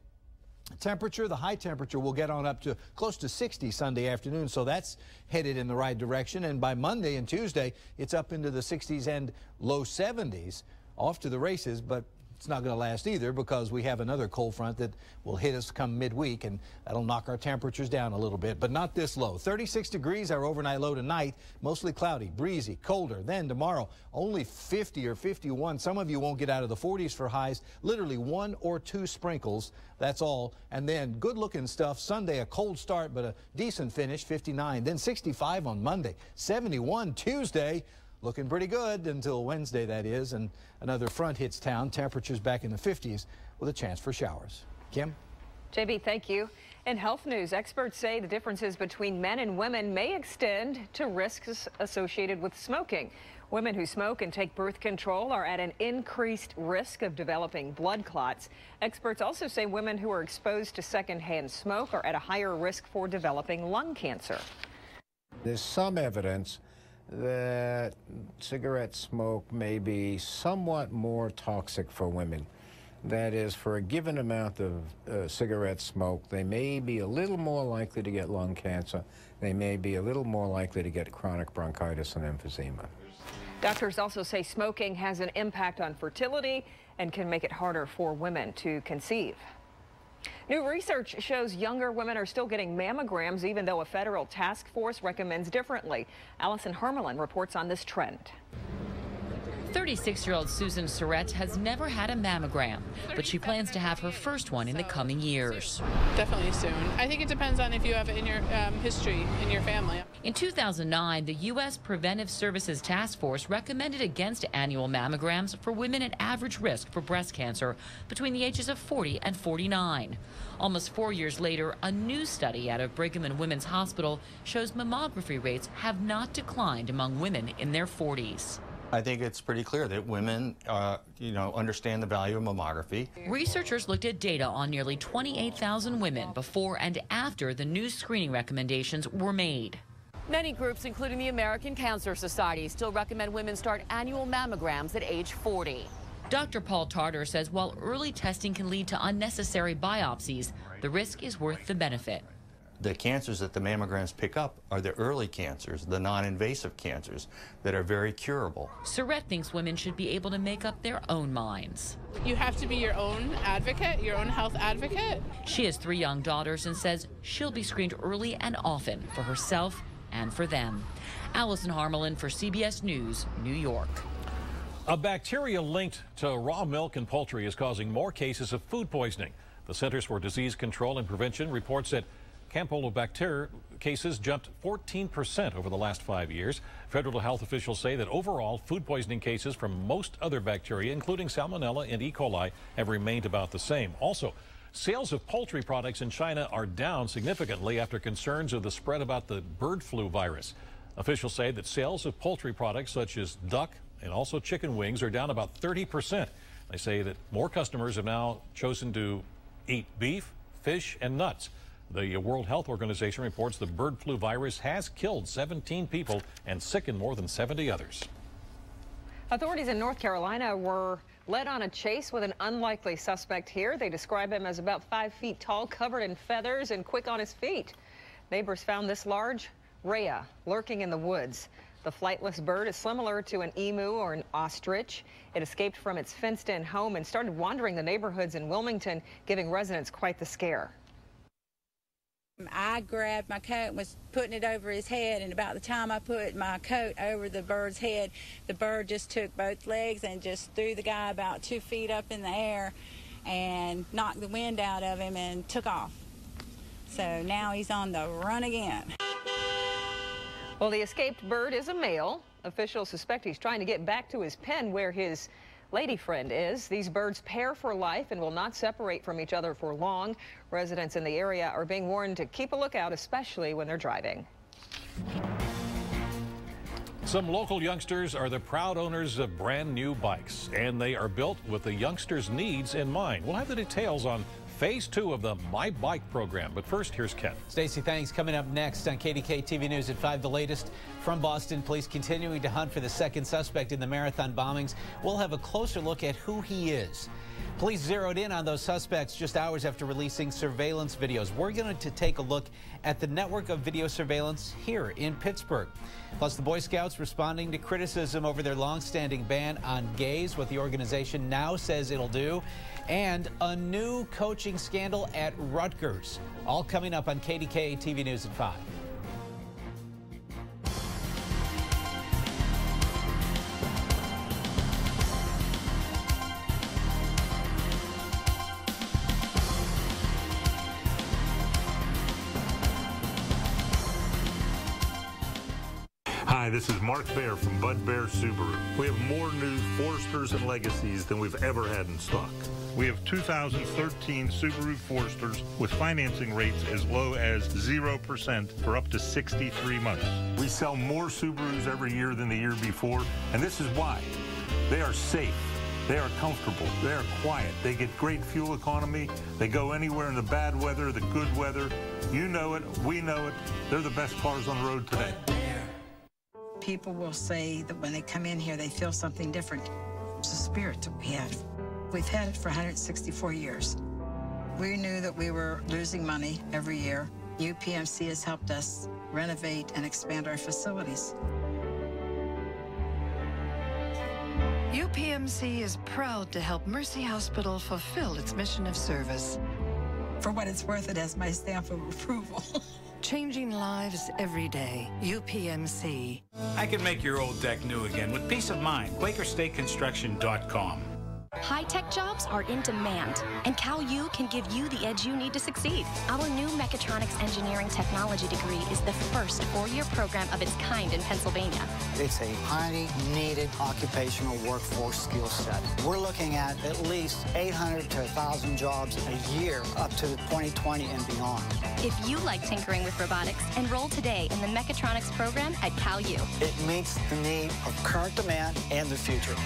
S7: Temperature, the high temperature will get on up to close to 60 Sunday afternoon, so that's headed in the right direction. And by Monday and Tuesday, it's up into the 60s and low 70s, off to the races, but it's not going to last either because we have another cold front that will hit us come midweek, and that'll knock our temperatures down a little bit, but not this low. 36 degrees our overnight low tonight, mostly cloudy, breezy, colder. Then tomorrow, only 50 or 51. Some of you won't get out of the 40s for highs, literally 1 or 2 sprinkles. That's all. And then good-looking stuff. Sunday, a cold start, but a decent finish, 59. Then 65 on Monday, 71 Tuesday. Looking pretty good until Wednesday, that is, and another front hits town. Temperatures back in the 50s with a chance for showers. Kim?
S5: JB, thank you. In health news, experts say the differences between men and women may extend to risks associated with smoking. Women who smoke and take birth control are at an increased risk of developing blood clots. Experts also say women who are exposed to secondhand smoke are at a higher risk for developing lung cancer.
S1: There's some evidence that cigarette smoke may be somewhat more toxic for women. That is, for a given amount of cigarette smoke, they may be a little more likely to get lung cancer. They may be a little more likely to get chronic bronchitis and emphysema.
S5: Doctors also say smoking has an impact on fertility and can make it harder for women to conceive. New research shows younger women are still getting mammograms, even though a federal task force recommends differently. Allison Hermelin reports on this trend.
S3: 36-year-old Susan Surrett has never had a mammogram, but she plans to have her first one in the coming years.
S8: Definitely soon. I think it depends on if you have it in your history, in your family.
S3: In 2009, the U.S. Preventive Services Task Force recommended against annual mammograms for women at average risk for breast cancer between the ages of 40 and 49. Almost 4 years later, a new study out of Brigham and Women's Hospital shows mammography rates have not declined among women in their 40s.
S14: I think it's pretty clear that women, understand the value of mammography.
S3: Researchers looked at data on nearly 28,000 women before and after the new screening recommendations were made.
S20: Many groups, including the American Cancer Society, still recommend women start annual mammograms at age 40.
S3: Dr. Paul Tarter says while early testing can lead to unnecessary biopsies, the risk is worth the benefit.
S14: The cancers that the mammograms pick up are the early cancers, the non-invasive cancers that are very curable.
S3: Surrett thinks women should be able to make up their own minds.
S8: You have to be your own advocate, your own health advocate.
S3: She has 3 young daughters and says she'll be screened early and often for herself and for them. Allison Harmelin for CBS News, New York.
S2: A bacteria linked to raw milk and poultry is causing more cases of food poisoning. The Centers for Disease Control and Prevention reports that Campylobacter cases jumped 14% over the last 5 years. Federal health officials say that overall food poisoning cases from most other bacteria, including Salmonella and E. coli, have remained about the same. Also, sales of poultry products in China are down significantly after concerns of the spread about the bird flu virus. Officials say that sales of poultry products such as duck and also chicken wings are down about 30%. They say that more customers have now chosen to eat beef, fish, and nuts. The World Health Organization reports the bird flu virus has killed 17 people and sickened more than 70 others.
S5: Authorities in North Carolina were led on a chase with an unlikely suspect here. They describe him as about 5 feet tall, covered in feathers, and quick on his feet. Neighbors found this large rhea lurking in the woods. The flightless bird is similar to an emu or an ostrich. It escaped from its fenced-in home and started wandering the neighborhoods in Wilmington, giving residents quite the scare.
S24: I grabbed my coat and was putting it over his head, and about the time I put my coat over the bird's head, the bird just took both legs and just threw the guy about 2 feet up in the air and knocked the wind out of him and took off. So now he's on the run again.
S5: Well, the escaped bird is a male. Officials suspect he's trying to get back to his pen where his lady friend is. These birds pair for life and will not separate from each other for long. Residents in the area are being warned to keep a lookout, especially when they're driving.
S2: Some local youngsters are the proud owners of brand new bikes, and they are built with the youngsters' needs in mind. We'll have the details on Phase 2 of the My Bike program. But first, here's Ken.
S7: Stacey, thanks. Coming up next on KDKA TV News at 5, the latest from Boston. Police continuing to hunt for the second suspect in the marathon bombings. We'll have a closer look at who he is. Police zeroed in on those suspects just hours after releasing surveillance videos. We're going to take a look at the network of video surveillance here in Pittsburgh. Plus, the Boy Scouts responding to criticism over their long-standing ban on gays, what the organization now says it'll do, and a new coaching scandal at Rutgers. All coming up on KDKA TV News at 5.
S26: Hi, this is Mark Baer from Bud Bear Subaru. We have more new Foresters and Legacies than we've ever had in stock. We have 2013 Subaru Foresters with financing rates as low as 0% for up to 63 months. We sell more Subarus every year than the year before, and this is why. They are safe. They are comfortable. They are quiet. They get great fuel economy. They go anywhere in the bad weather, the good weather. You know it. We know it. They're the best cars on the road today.
S27: People will say that when they come in here, they feel something different. It's a spirit that we have. We've had it for 164 years. We knew that we were losing money every year. UPMC has helped us renovate and expand our facilities.
S28: UPMC is proud to help Mercy Hospital fulfill its mission of service.
S27: For what it's worth, it has my stamp of approval.
S28: changing lives every day. UPMC.
S4: I can make your old deck new again with peace of mind. QuakerStateConstruction.com.
S6: High-tech jobs are in demand, and CalU can give you the edge you need to succeed. Our new mechatronics engineering technology degree is the first four-year program of its kind in Pennsylvania.
S11: It's a highly needed occupational workforce skill set. We're looking at least 800 to 1,000 jobs a year up to 2020 and beyond.
S6: If you like tinkering with robotics, enroll today in the mechatronics program at CalU.
S11: It meets the need of current demand and the future.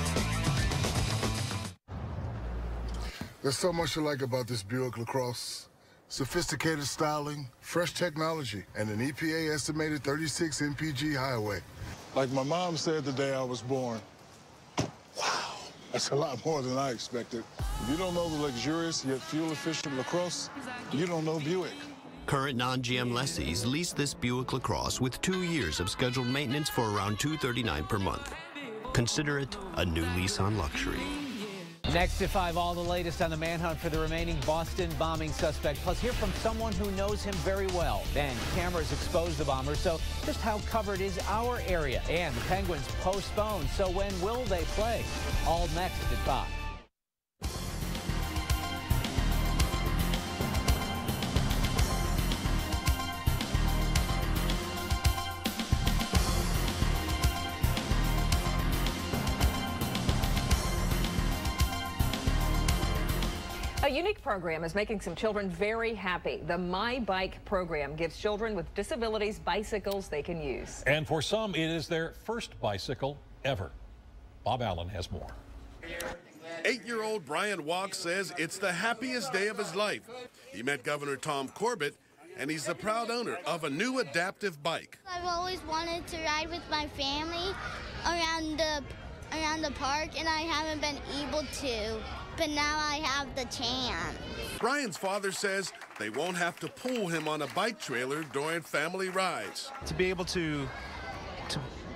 S12: There's so much to like about this Buick LaCrosse. Sophisticated styling, fresh technology, and an EPA estimated 36 mpg highway. Like my mom said the day I was born, wow, that's a lot more than I expected. If you don't know the luxurious yet fuel-efficient LaCrosse, you don't know Buick.
S13: Current non-GM lessees lease this Buick LaCrosse with 2 years of scheduled maintenance for around $239 per month. Consider it a new lease on luxury.
S7: Next at 5, all the latest on the manhunt for the remaining Boston bombing suspect. Plus, hear from someone who knows him very well. Then, cameras expose the bomber. So, just how covered is our area? And the Penguins postponed. So, when will they play? All next at 5.
S5: A unique program is making some children very happy. The My Bike program gives children with disabilities bicycles they can use.
S2: And for some, it is their first bicycle ever. Bob Allen has more.
S16: 8-year-old Brian Walk says it's the happiest day of his life. He met Governor Tom Corbett, and he's the proud owner of a new adaptive bike.
S17: I've always wanted to ride with my family around the park, and I haven't been able to. But now I have the chance.
S16: Brian's father says they won't have to pull him on a bike trailer during family rides.
S18: To be able to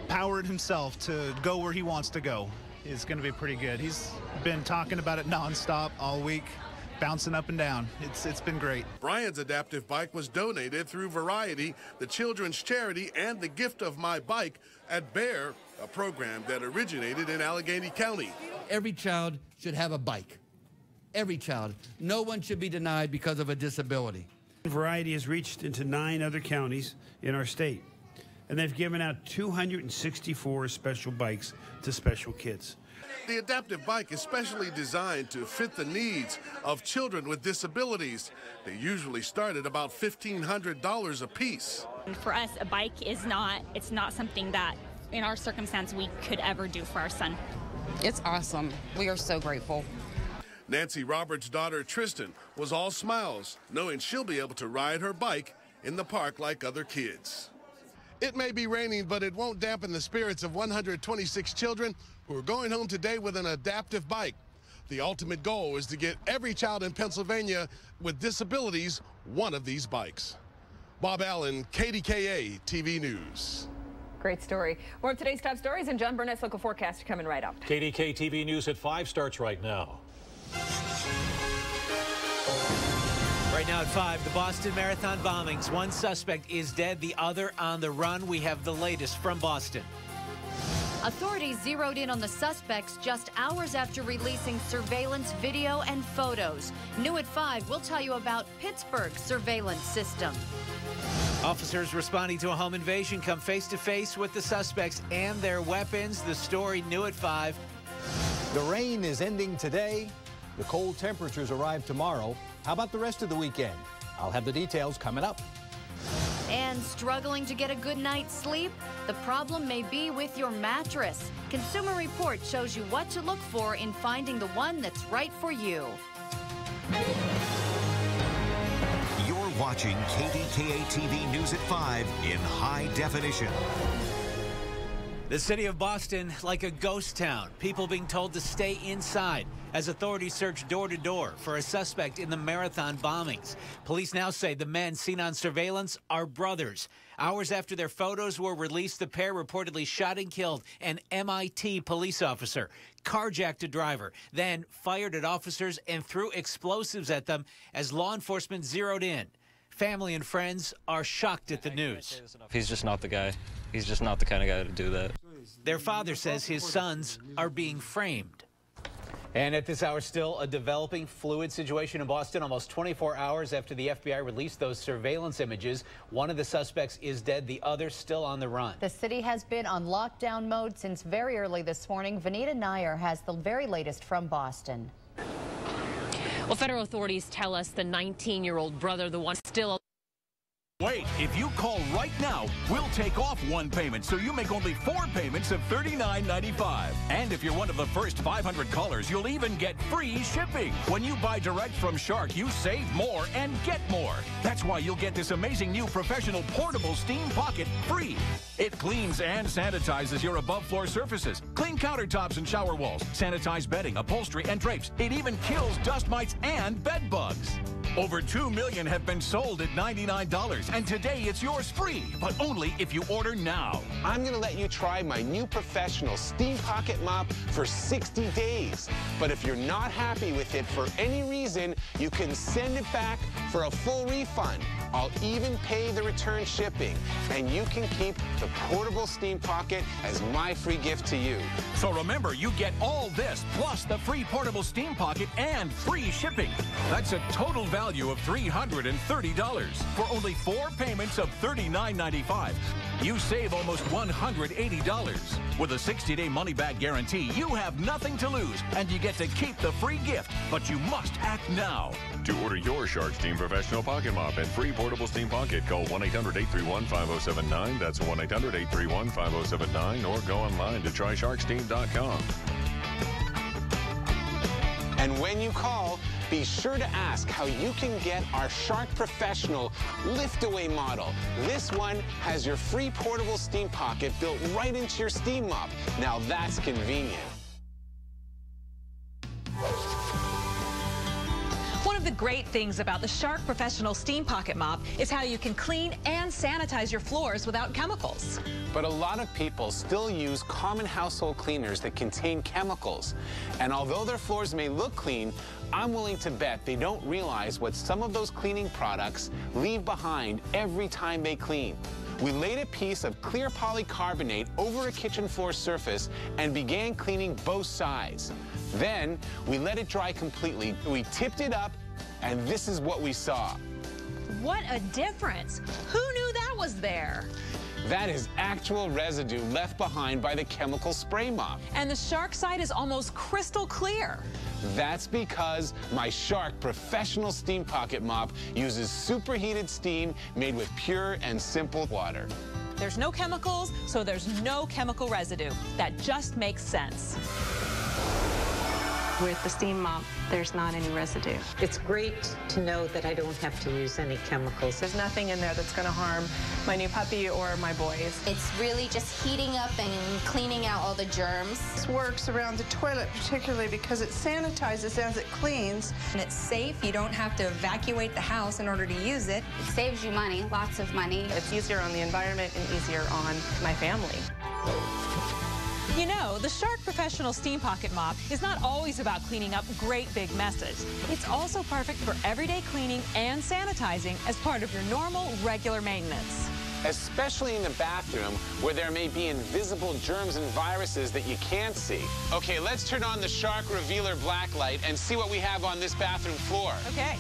S18: power it himself, to go where he wants to go, is going to be pretty good. He's been talking about it nonstop all week, bouncing up and down. It's been great.
S16: Brian's adaptive bike was donated through Variety, the children's charity, and the Gift of My Bike at Bear, a program that originated in Allegheny County.
S29: Every child should have a bike. Every child. No one should be denied because of a disability.
S30: Variety has reached into 9 other counties in our state, and they've given out 264 special bikes to special kids.
S16: The adaptive bike is specially designed to fit the needs of children with disabilities. They usually start at about $1,500 a piece.
S31: For us, a bike is not something that, in our circumstance, we could ever do for our son.
S32: It's awesome. We are so grateful.
S16: Nancy Roberts' daughter, Tristan, was all smiles, knowing she'll be able to ride her bike in the park like other kids. It may be raining, but it won't dampen the spirits of 126 children who are going home today with an adaptive bike. The ultimate goal is to get every child in Pennsylvania with disabilities one of these bikes. Bob Allen, KDKA TV News.
S5: Great story. More of today's top stories and John Burnett's local forecast coming right up.
S2: KDKA TV News at 5 starts right now.
S7: Right now at 5, the Boston Marathon bombings. One suspect is dead, the other on the run. We have the latest from Boston.
S33: Authorities zeroed in on the suspects just hours after releasing surveillance video and photos. New at 5, we'll tell you about Pittsburgh's surveillance system.
S7: Officers responding to a home invasion come face to face with the suspects and their weapons. The story new at 5.
S34: The rain is ending today. The cold temperatures arrive tomorrow. How about the rest of the weekend? I'll have the details coming up.
S33: And struggling to get a good night's sleep? The problem may be with your mattress. Consumer Report shows you what to look for in finding the one that's right for you.
S25: You're watching KDKA TV News at 5 in high definition.
S7: The city of Boston like a ghost town. People being told to stay inside as authorities search door to door for a suspect in the marathon bombings. Police now say the men seen on surveillance are brothers. Hours after their photos were released, the pair reportedly shot and killed an MIT police officer, carjacked a driver, then fired at officers and threw explosives at them as law enforcement zeroed in. Family and friends are shocked at the news.
S1: He's just not the guy. He's just not the kind of guy to do that.
S7: Their father says his sons are being framed.
S3: And at this hour, still a developing fluid situation in Boston almost 24 hours after the FBI released those surveillance images. One of the suspects is dead, the other still on the run.
S8: The city has been on lockdown mode since very early this morning. Vanita Nair has the very latest from Boston.
S9: Well, federal authorities tell us the 19-year-old brother, the one still.
S10: Wait, if you call right now, we'll take off one payment, so you make only 4 payments of $39.95. And if you're one of the first 500 callers, you'll even get free shipping. When you buy direct from Shark, you save more and get more. That's why you'll get this amazing new professional portable steam pocket free. It cleans and sanitizes your above-floor surfaces, clean countertops and shower walls, sanitize bedding, upholstery, and drapes. It even kills dust mites and bed bugs. Over 2 million have been sold at $99, and today it's yours free, but only if you order now.
S14: I'm going to let you try my new professional steam pocket mop for 60 days. But if you're not happy with it for any reason, you can send it back for a full refund. I'll even pay the return shipping, and you can keep the portable steam pocket as my free gift to you.
S10: So remember, you get all this, plus the free portable steam pocket and free shipping. That's a total value of $330 for only 4 payments of $39.95. You save almost $180. With a 60-day money-back guarantee, you have nothing to lose, and you get to keep the free gift, but you must act now.
S15: To order your Shark Steam Professional Pocket Mop and free portable steam pocket, call 1-800-831-5079. That's 1-800-831-5079, or go online to trysharksteam.com.
S14: And when you call, be sure to ask how you can get our Shark Professional lift-away model. This one has your free portable steam pocket built right into your steam mop. Now that's convenient.
S19: One of the great things about the Shark Professional Steam Pocket Mop is how you can clean and sanitize your floors without chemicals.
S14: But a lot of people still use common household cleaners that contain chemicals. And although their floors may look clean, I'm willing to bet they don't realize what some of those cleaning products leave behind every time they clean. We laid a piece of clear polycarbonate over a kitchen floor surface and began cleaning both sides. Then we let it dry completely. We tipped it up, and this is what we saw.
S19: What a difference! Who knew that was there?
S14: That is actual residue left behind by the chemical spray mop.
S19: And the Shark side is almost crystal clear.
S14: That's because my Shark Professional Steam Pocket Mop uses superheated steam made with pure and simple water.
S19: There's no chemicals, so there's no chemical residue. That just makes sense.
S20: With the steam mop, there's not any residue.
S21: It's great to know that I don't have to use any chemicals.
S22: There's nothing in there that's going to harm my new puppy or my boys.
S23: It's really just heating up and cleaning out all the germs.
S24: This works around the toilet particularly because it sanitizes as it cleans.
S26: And it's safe. You don't have to evacuate the house in order to use it.
S23: It saves you money, lots of money.
S24: It's easier on the environment and easier on my family.
S19: You know, the Shark Professional Steam Pocket Mop is not always about cleaning up great big messes. It's also perfect for everyday cleaning and sanitizing as part of your normal, regular maintenance.
S14: Especially in the bathroom where there may be invisible germs and viruses that you can't see. Okay, let's turn on the Shark Revealer black light and see what we have on this bathroom floor.
S19: Okay.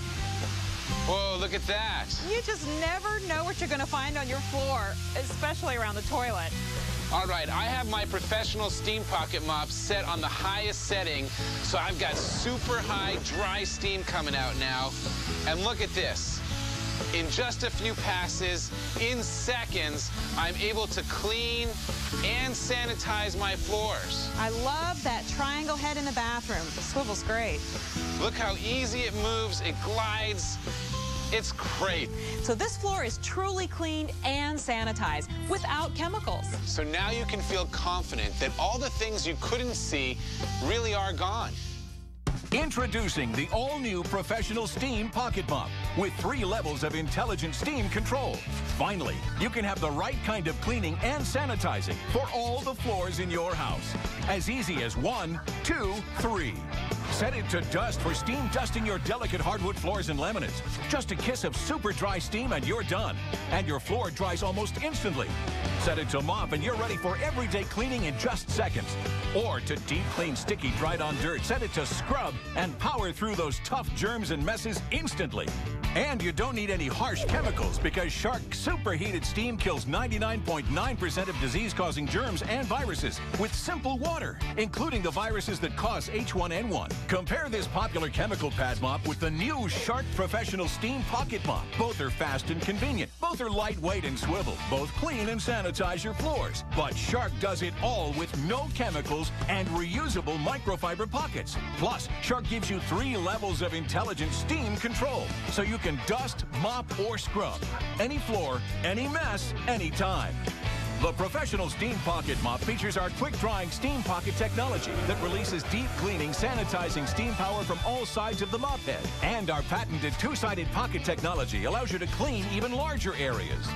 S14: Whoa, look at that.
S19: You just never know what you're going to find on your floor, especially around the toilet.
S14: All right, I have my professional steam pocket mop set on the highest setting, so I've got super high dry steam coming out now. And look at this. In just a few passes, in seconds, I'm able to clean and sanitize my floors.
S19: I love that triangle head in the bathroom. The swivel's great.
S14: Look how easy it moves, it glides. It's great.
S19: So this floor is truly cleaned and sanitized without chemicals.
S14: So now you can feel confident that all the things you couldn't see really are gone.
S15: Introducing the all-new Professional Steam Pocket Mop with 3 levels of intelligent steam control. Finally, you can have the right kind of cleaning and sanitizing for all the floors in your house. As easy as 1, 2, 3. Set it to dust for steam dusting your delicate hardwood floors and laminates. Just a kiss of super dry steam and you're done. And your floor dries almost instantly. Set it to mop and you're ready for everyday cleaning in just seconds. Or to deep clean sticky dried on dirt, set it to scrub and power through those tough germs and messes instantly. And you don't need any harsh chemicals because Shark superheated steam kills 99.9% of disease-causing germs and viruses with simple water, including the viruses that cause H1N1. Compare this popular chemical pad mop with the new Shark Professional Steam Pocket Mop. Both are fast and convenient. Both are lightweight and swivel. Both clean and sanitize your floors. But Shark does it all with no chemicals and reusable microfiber pockets. Plus, Shark gives you 3 levels of intelligent steam control, so you can dust, mop, or scrub any floor, any mess, anytime. The Professional Steam Pocket Mop features our quick-drying steam pocket technology that releases deep cleaning, sanitizing steam power from all sides of the mop head. And our patented 2-sided pocket technology allows you to clean even larger areas.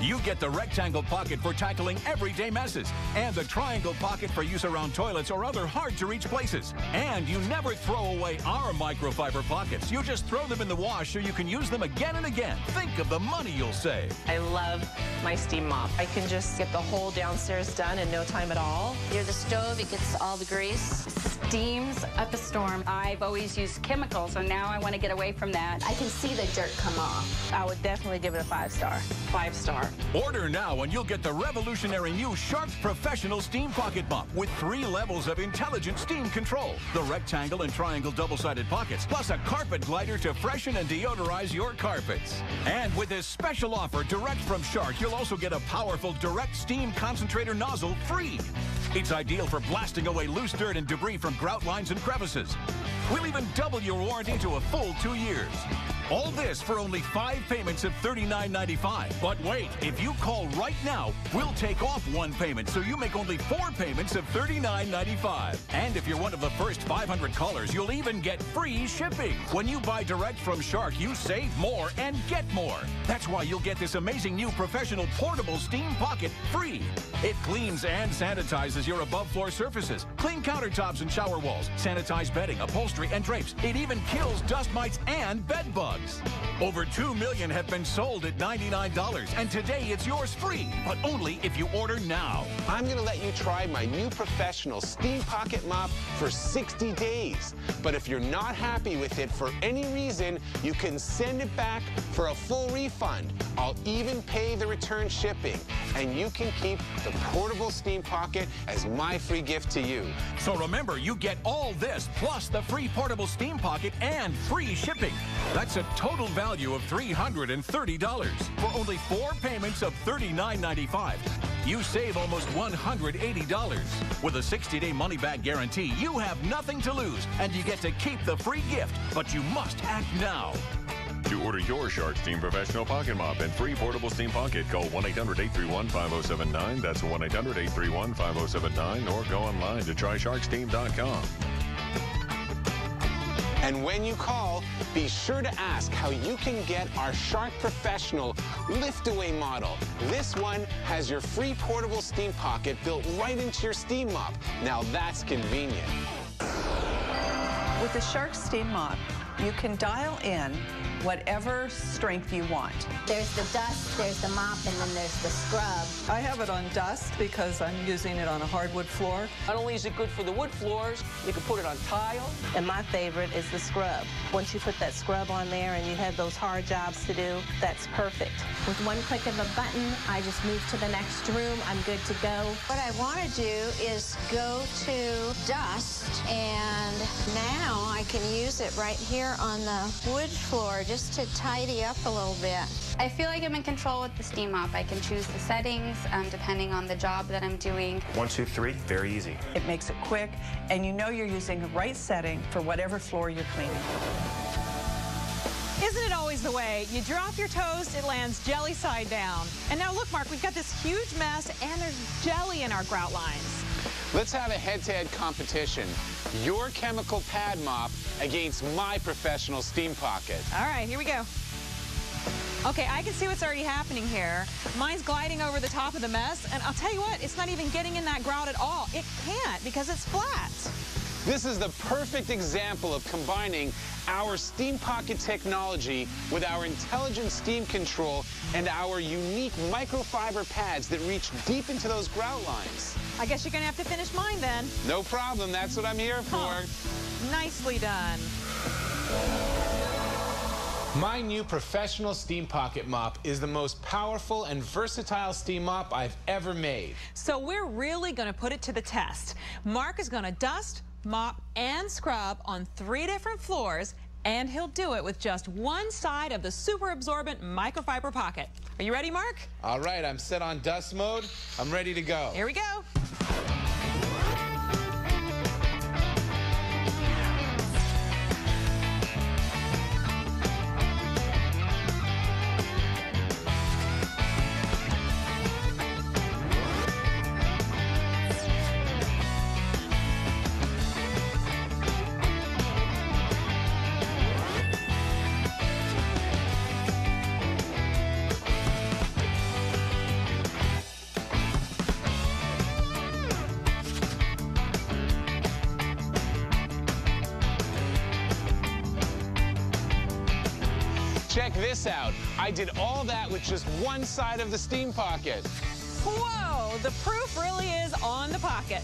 S15: You get the rectangle pocket for tackling everyday messes and the triangle pocket for use around toilets or other hard-to-reach places. And you never throw away our microfiber pockets. You just throw them in the wash so you can use them again and again. Think of the money you'll save.
S22: I love my steam mop. I can just get the whole downstairs done in no time at all.
S23: Near the stove, it gets all the grease.
S4: Steams up a storm. I've always used chemicals, so now I want to get away from that.
S23: I can see the dirt come off.
S22: I would definitely give it a 5-star. 5-star.
S15: Order now and you'll get the revolutionary new Shark Professional Steam Pocket Mop with 3 levels of intelligent steam control. The rectangle and triangle double-sided pockets, plus a carpet glider to freshen and deodorize your carpets. And with this special offer direct from Shark, you'll also get a powerful direct steam concentrator nozzle free. It's ideal for blasting away loose dirt and debris from grout lines and crevices. We'll even double your warranty to a full 2 years. All this for only 5 payments of $39.95. But wait, if you call right now, we'll take off 1 payment, so you make only 4 payments of $39.95. And if you're one of the first 500 callers, you'll even get free shipping. When you buy direct from Shark, you save more and get more. That's why you'll get this amazing new professional portable steam pocket free. It cleans and sanitizes your above-floor surfaces, clean countertops and shower walls, sanitize bedding, upholstery, and drapes. It even kills dust mites and bed bugs. Over 2 million have been sold at $99, and today it's yours free, but only if you order now.
S14: I'm going to let you try my new Professional Steam Pocket Mop for 60 days. But if you're not happy with it for any reason, you can send it back for a full refund. I'll even pay the return shipping, and you can keep the portable steam pocket as my free gift to you.
S15: So remember, you get all this, plus the free portable steam pocket and free shipping. That's a total value of $330 for only 4 payments of $39.95. You save almost $180. With a 60-day money-back guarantee, you have nothing to lose, and you get to keep the free gift, but you must act now.
S6: To order your Shark Steam Professional Pocket Mop and free portable steam pocket, call 1-800-831-5079. That's 1-800-831-5079, or go online to trysharksteam.com.
S14: And when you call, be sure to ask how you can get our Shark Professional lift-away model. This one has your free portable steam pocket built right into your steam mop. Now that's convenient.
S24: With the Shark Steam Mop, you can dial in whatever strength you want.
S23: There's the dust, there's the mop, and then there's the scrub.
S24: I have it on dust because I'm using it on a hardwood floor.
S11: Not only is it good for the wood floors, you can put it on tile.
S22: And my favorite is the scrub. Once you put that scrub on there and you have those hard jobs to do, that's perfect.
S23: With one click of a button, I just move to the next room. I'm good to go. What I want to do is go to dust, and now I can use it right here on the wood floor just to tidy up a little bit.
S12: I feel like I'm in control with the steam mop. I can choose the settings depending on the job that I'm doing.
S13: 1, 2, 3, very easy.
S24: It makes it quick, and you know you're using the right setting for whatever floor you're cleaning.
S19: Isn't it always the way? You drop your toast, it lands jelly side down. And now look, Mark, we've got this huge mess, and there's jelly in our grout lines.
S14: Let's have a head-to-head competition. Your chemical pad mop against my professional steam pocket.
S19: All right, here we go. Okay, I can see what's already happening here. Mine's gliding over the top of the mess, and I'll tell you what, it's not even getting in that grout at all. It can't because it's flat.
S14: This is the perfect example of combining our Steam Pocket technology with our intelligent steam control and our unique microfiber pads that reach deep into those grout lines.
S19: I guess you're going to have to finish mine then.
S14: No problem. That's what I'm here for.
S19: Nicely done.
S14: My new professional Steam Pocket Mop is the most powerful and versatile steam mop I've ever made.
S19: So we're really going to put it to the test. Mark is going to dust, mop, and scrub on 3 different floors, and he'll do it with just one side of the super absorbent microfiber pocket. Are you ready, Mark?
S14: All right, I'm set on dust mode. I'm ready to go.
S19: Here we go.
S14: Check this out. I did all that with just one side of the Steam Pocket.
S19: Whoa, the proof really is on the pocket.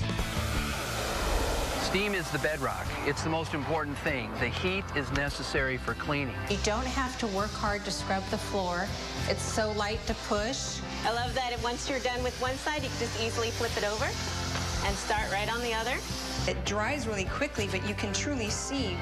S11: Steam is the bedrock. It's the most important thing. The heat is necessary for cleaning.
S23: You don't have to work hard to scrub the floor. It's so light to push.
S22: I love that once you're done with one side, you can just easily flip it over and start right on the other.
S26: It dries really quickly, but you can truly see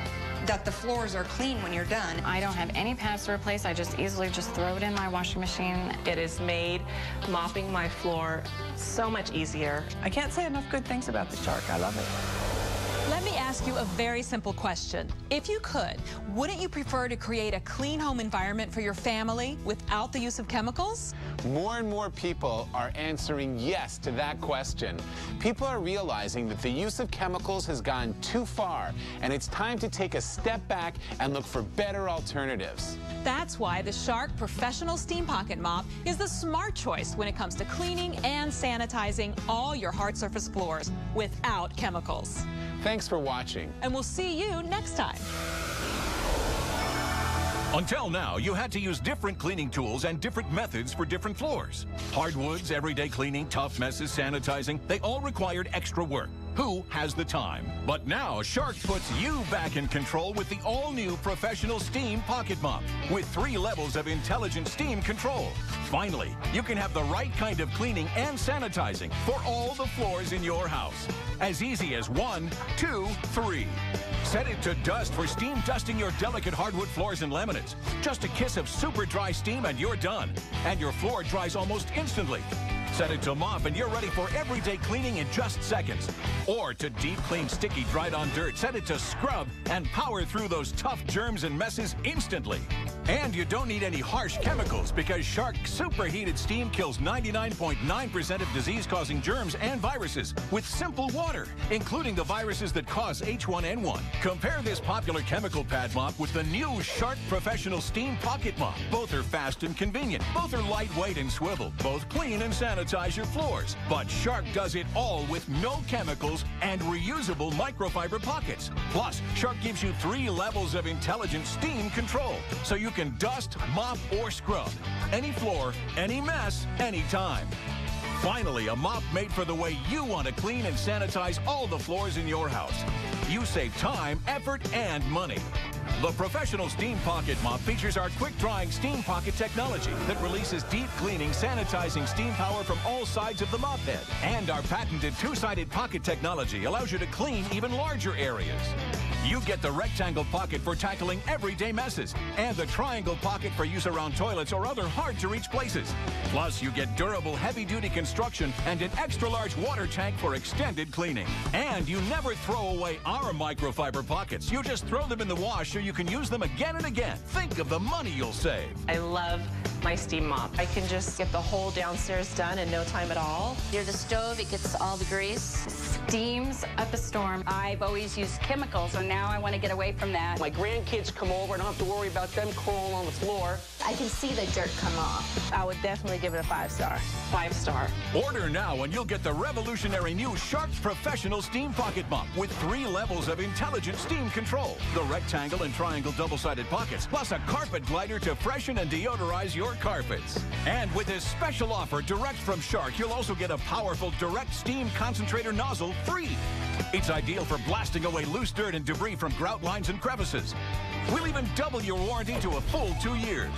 S26: that the floors are clean when you're done.
S4: I don't have any pads to replace. I just easily throw it in my washing machine.
S22: It has made mopping my floor so much easier.
S24: I can't say enough good things about the Shark. I love it.
S19: Let me ask you a very simple question. If you could, wouldn't you prefer to create a clean home environment for your family without the use of chemicals?
S14: More and more people are answering yes to that question. People are realizing that the use of chemicals has gone too far, and it's time to take a step back and look for better alternatives.
S19: That's why the Shark Professional Steam Pocket Mop is the smart choice when it comes to cleaning and sanitizing all your hard surface floors without chemicals.
S14: Thanks for watching.
S19: And we'll see you next time.
S15: Until now, you had to use different cleaning tools and different methods for different floors. Hardwoods, everyday cleaning, tough messes, sanitizing, they all required extra work. Who has the time? But now, Shark puts you back in control with the all-new Professional Steam Pocket Mop with 3 levels of intelligent steam control. Finally, you can have the right kind of cleaning and sanitizing for all the floors in your house. As easy as 1, 2, 3. Set it to dust for steam dusting your delicate hardwood floors and laminates. Just a kiss of super dry steam and you're done. And your floor dries almost instantly. Set it to mop and you're ready for everyday cleaning in just seconds. Or to deep clean sticky dried on dirt, set it to scrub and power through those tough germs and messes instantly. And you don't need any harsh chemicals because Shark superheated steam kills 99.9% of disease-causing germs and viruses with simple water, including the viruses that cause H1N1. Compare this popular chemical pad mop with the new Shark Professional Steam Pocket Mop. Both are fast and convenient. Both are lightweight and swivel. Both clean and sanitize your floors. But Shark does it all with no chemicals and reusable microfiber pockets. Plus, Shark gives you 3 levels of intelligent steam control, so you can dust, mop, or scrub any floor, any mess, anytime. Finally, a mop made for the way you want to clean and sanitize all the floors in your house. You save time, effort, and money. The Professional Steam Pocket Mop features our quick-drying steam pocket technology that releases deep cleaning, sanitizing steam power from all sides of the mop head. And our patented 2-sided pocket technology allows you to clean even larger areas. You get the rectangle pocket for tackling everyday messes and the triangle pocket for use around toilets or other hard-to-reach places. Plus, you get durable, heavy-duty construction and an extra-large water tank for extended cleaning. And you never throw away our microfiber pockets. You just throw them in the wash so you can use them again and again. Think of the money you'll save.
S22: I love my steam mop. I can just get the whole downstairs done in no time at all.
S4: Near the stove, it gets all the grease. Steams up a storm. I've always used chemicals, so now I want to get away from that.
S11: My grandkids come over, I don't have to worry about them crawling on the floor.
S23: I can see the dirt come off.
S22: I would definitely give it a 5-star. 5-star.
S10: Order now and you'll get the revolutionary new Shark Professional Steam Pocket Mop with 3 levels of intelligent steam control. The rectangle and triangle double-sided pockets, plus a carpet glider to freshen and deodorize your carpets. And with this special offer direct from Shark, you'll also get a powerful direct steam concentrator nozzle free. It's ideal for blasting away loose dirt and debris from grout lines and crevices. We'll even double your warranty to a full 2 years.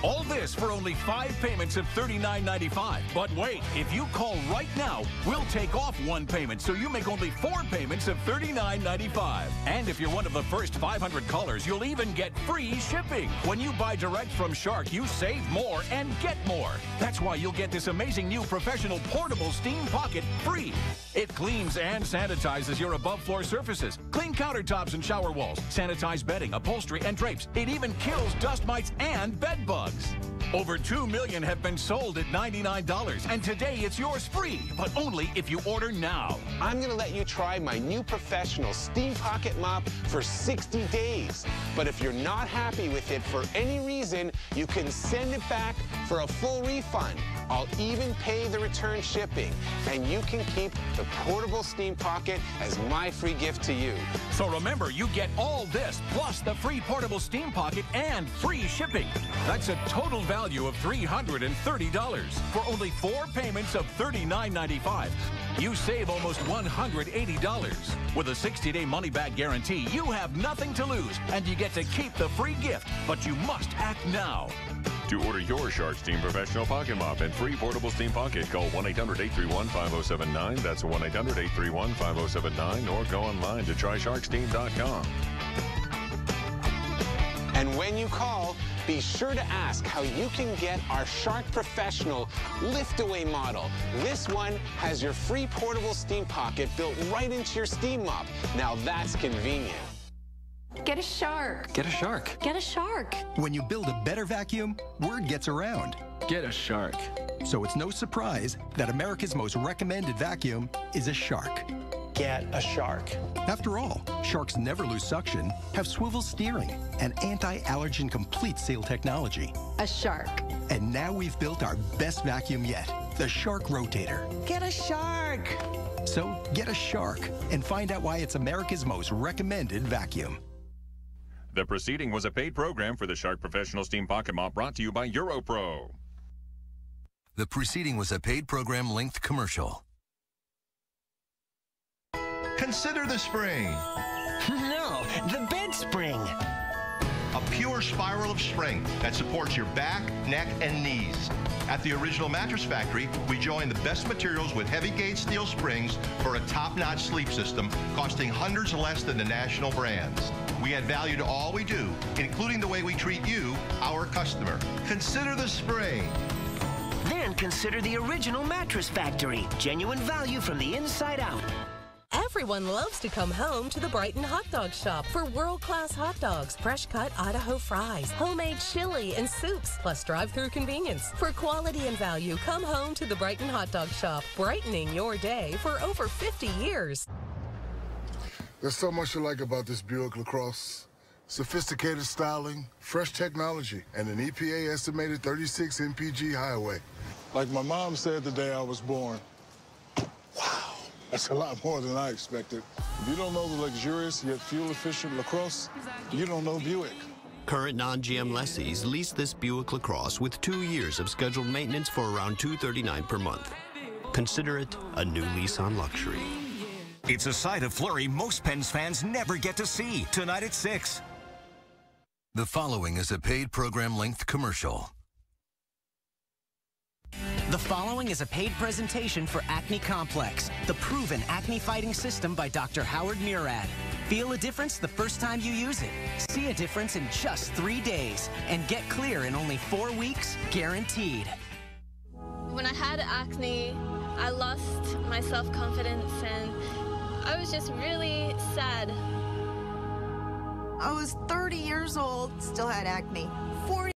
S10: All this for only 5 payments of $39.95. But wait, if you call right now, we'll take off 1 payment, so you make only 4 payments of $39.95. And if you're one of the first 500 callers, you'll even get free shipping. When you buy direct from Shark, you save more and get more. That's why you'll get this amazing new professional portable steam pocket free. It cleans and sanitizes your above-floor surfaces, clean countertops and shower walls, sanitize bedding, upholstery, and drapes. It even kills dust mites and bed bugs. Over 2 million have been sold at $99, and today it's yours free, but only if you order now.
S14: I'm going to let you try my new professional steam pocket mop for 60 days. But if you're not happy with it for any reason, you can send it back for a full refund. I'll even pay the return shipping, and you can keep the portable steam pocket as my free gift to you.
S10: So remember, you get all this, plus the free portable steam pocket and free shipping. That's a total value of $330 for only 4 payments of $39.95. You save almost $180. With a 60-day money-back guarantee, you have nothing to lose, and you get to keep the free gift, but you must act now.
S6: To order your Shark Steam Professional Pocket Mop and free portable steam pocket, call 1-800-831-5079. That's 1-800-831-5079, or go online to trysharksteam.com.
S14: And when you call, be sure to ask how you can get our Shark Professional lift-away model. This one has your free portable steam pocket built right into your steam mop. Now that's convenient.
S23: Get a Shark.
S1: Get a Shark.
S23: Get a Shark.
S2: When you build a better vacuum, word gets around.
S1: Get a Shark.
S2: So it's no surprise that America's most recommended vacuum is a Shark.
S5: Get a Shark.
S2: After all, Sharks never lose suction, have swivel steering, and anti-allergen complete seal technology.
S23: A Shark.
S2: And now we've built our best vacuum yet, the Shark Rotator.
S5: Get a Shark.
S2: So get a Shark and find out why it's America's most recommended vacuum.
S6: The proceeding was a paid program for the Shark Professional Steam Pocket Mop, brought to you by Europro.
S13: The proceeding was a paid program-length commercial.
S16: Consider the spring.
S5: No, the bed spring.
S16: A pure spiral of strength that supports your back, neck, and knees. At the Original Mattress Factory, we join the best materials with heavy gauge steel springs for a top-notch sleep system costing hundreds less than the national brands. We add value to all we do, including the way we treat you, our customer. Consider the spring.
S5: Then consider the Original Mattress Factory. Genuine value from the inside out.
S17: Everyone loves to come home to the Brighton Hot Dog Shop for world-class hot dogs, fresh-cut Idaho fries, homemade chili, and soups, plus drive-through convenience. For quality and value, come home to the Brighton Hot Dog Shop, brightening your day for over 50 years.
S18: There's so much to like about this Buick LaCrosse. Sophisticated styling, fresh technology, and an EPA estimated 36 mpg highway. Like my mom said the day I was born, wow, that's a lot more than I expected. If you don't know the luxurious yet fuel-efficient LaCrosse, you don't know Buick.
S27: Current non-GM lessees lease this Buick LaCrosse with 2 years of scheduled maintenance for around $239 per month. Consider it a new lease on luxury.
S25: It's a side of Flurry most Pens fans never get to see. Tonight at 6.
S13: The following is a paid program-length commercial.
S28: The following is a paid presentation for Acne Complex, the proven acne-fighting system by Dr. Howard Murad. Feel a difference the first time you use it. See a difference in just 3 days and get clear in only 4 weeks, guaranteed.
S29: When I had acne, I lost my self-confidence and I was just really sad.
S30: I was 30 years old, still had acne. 40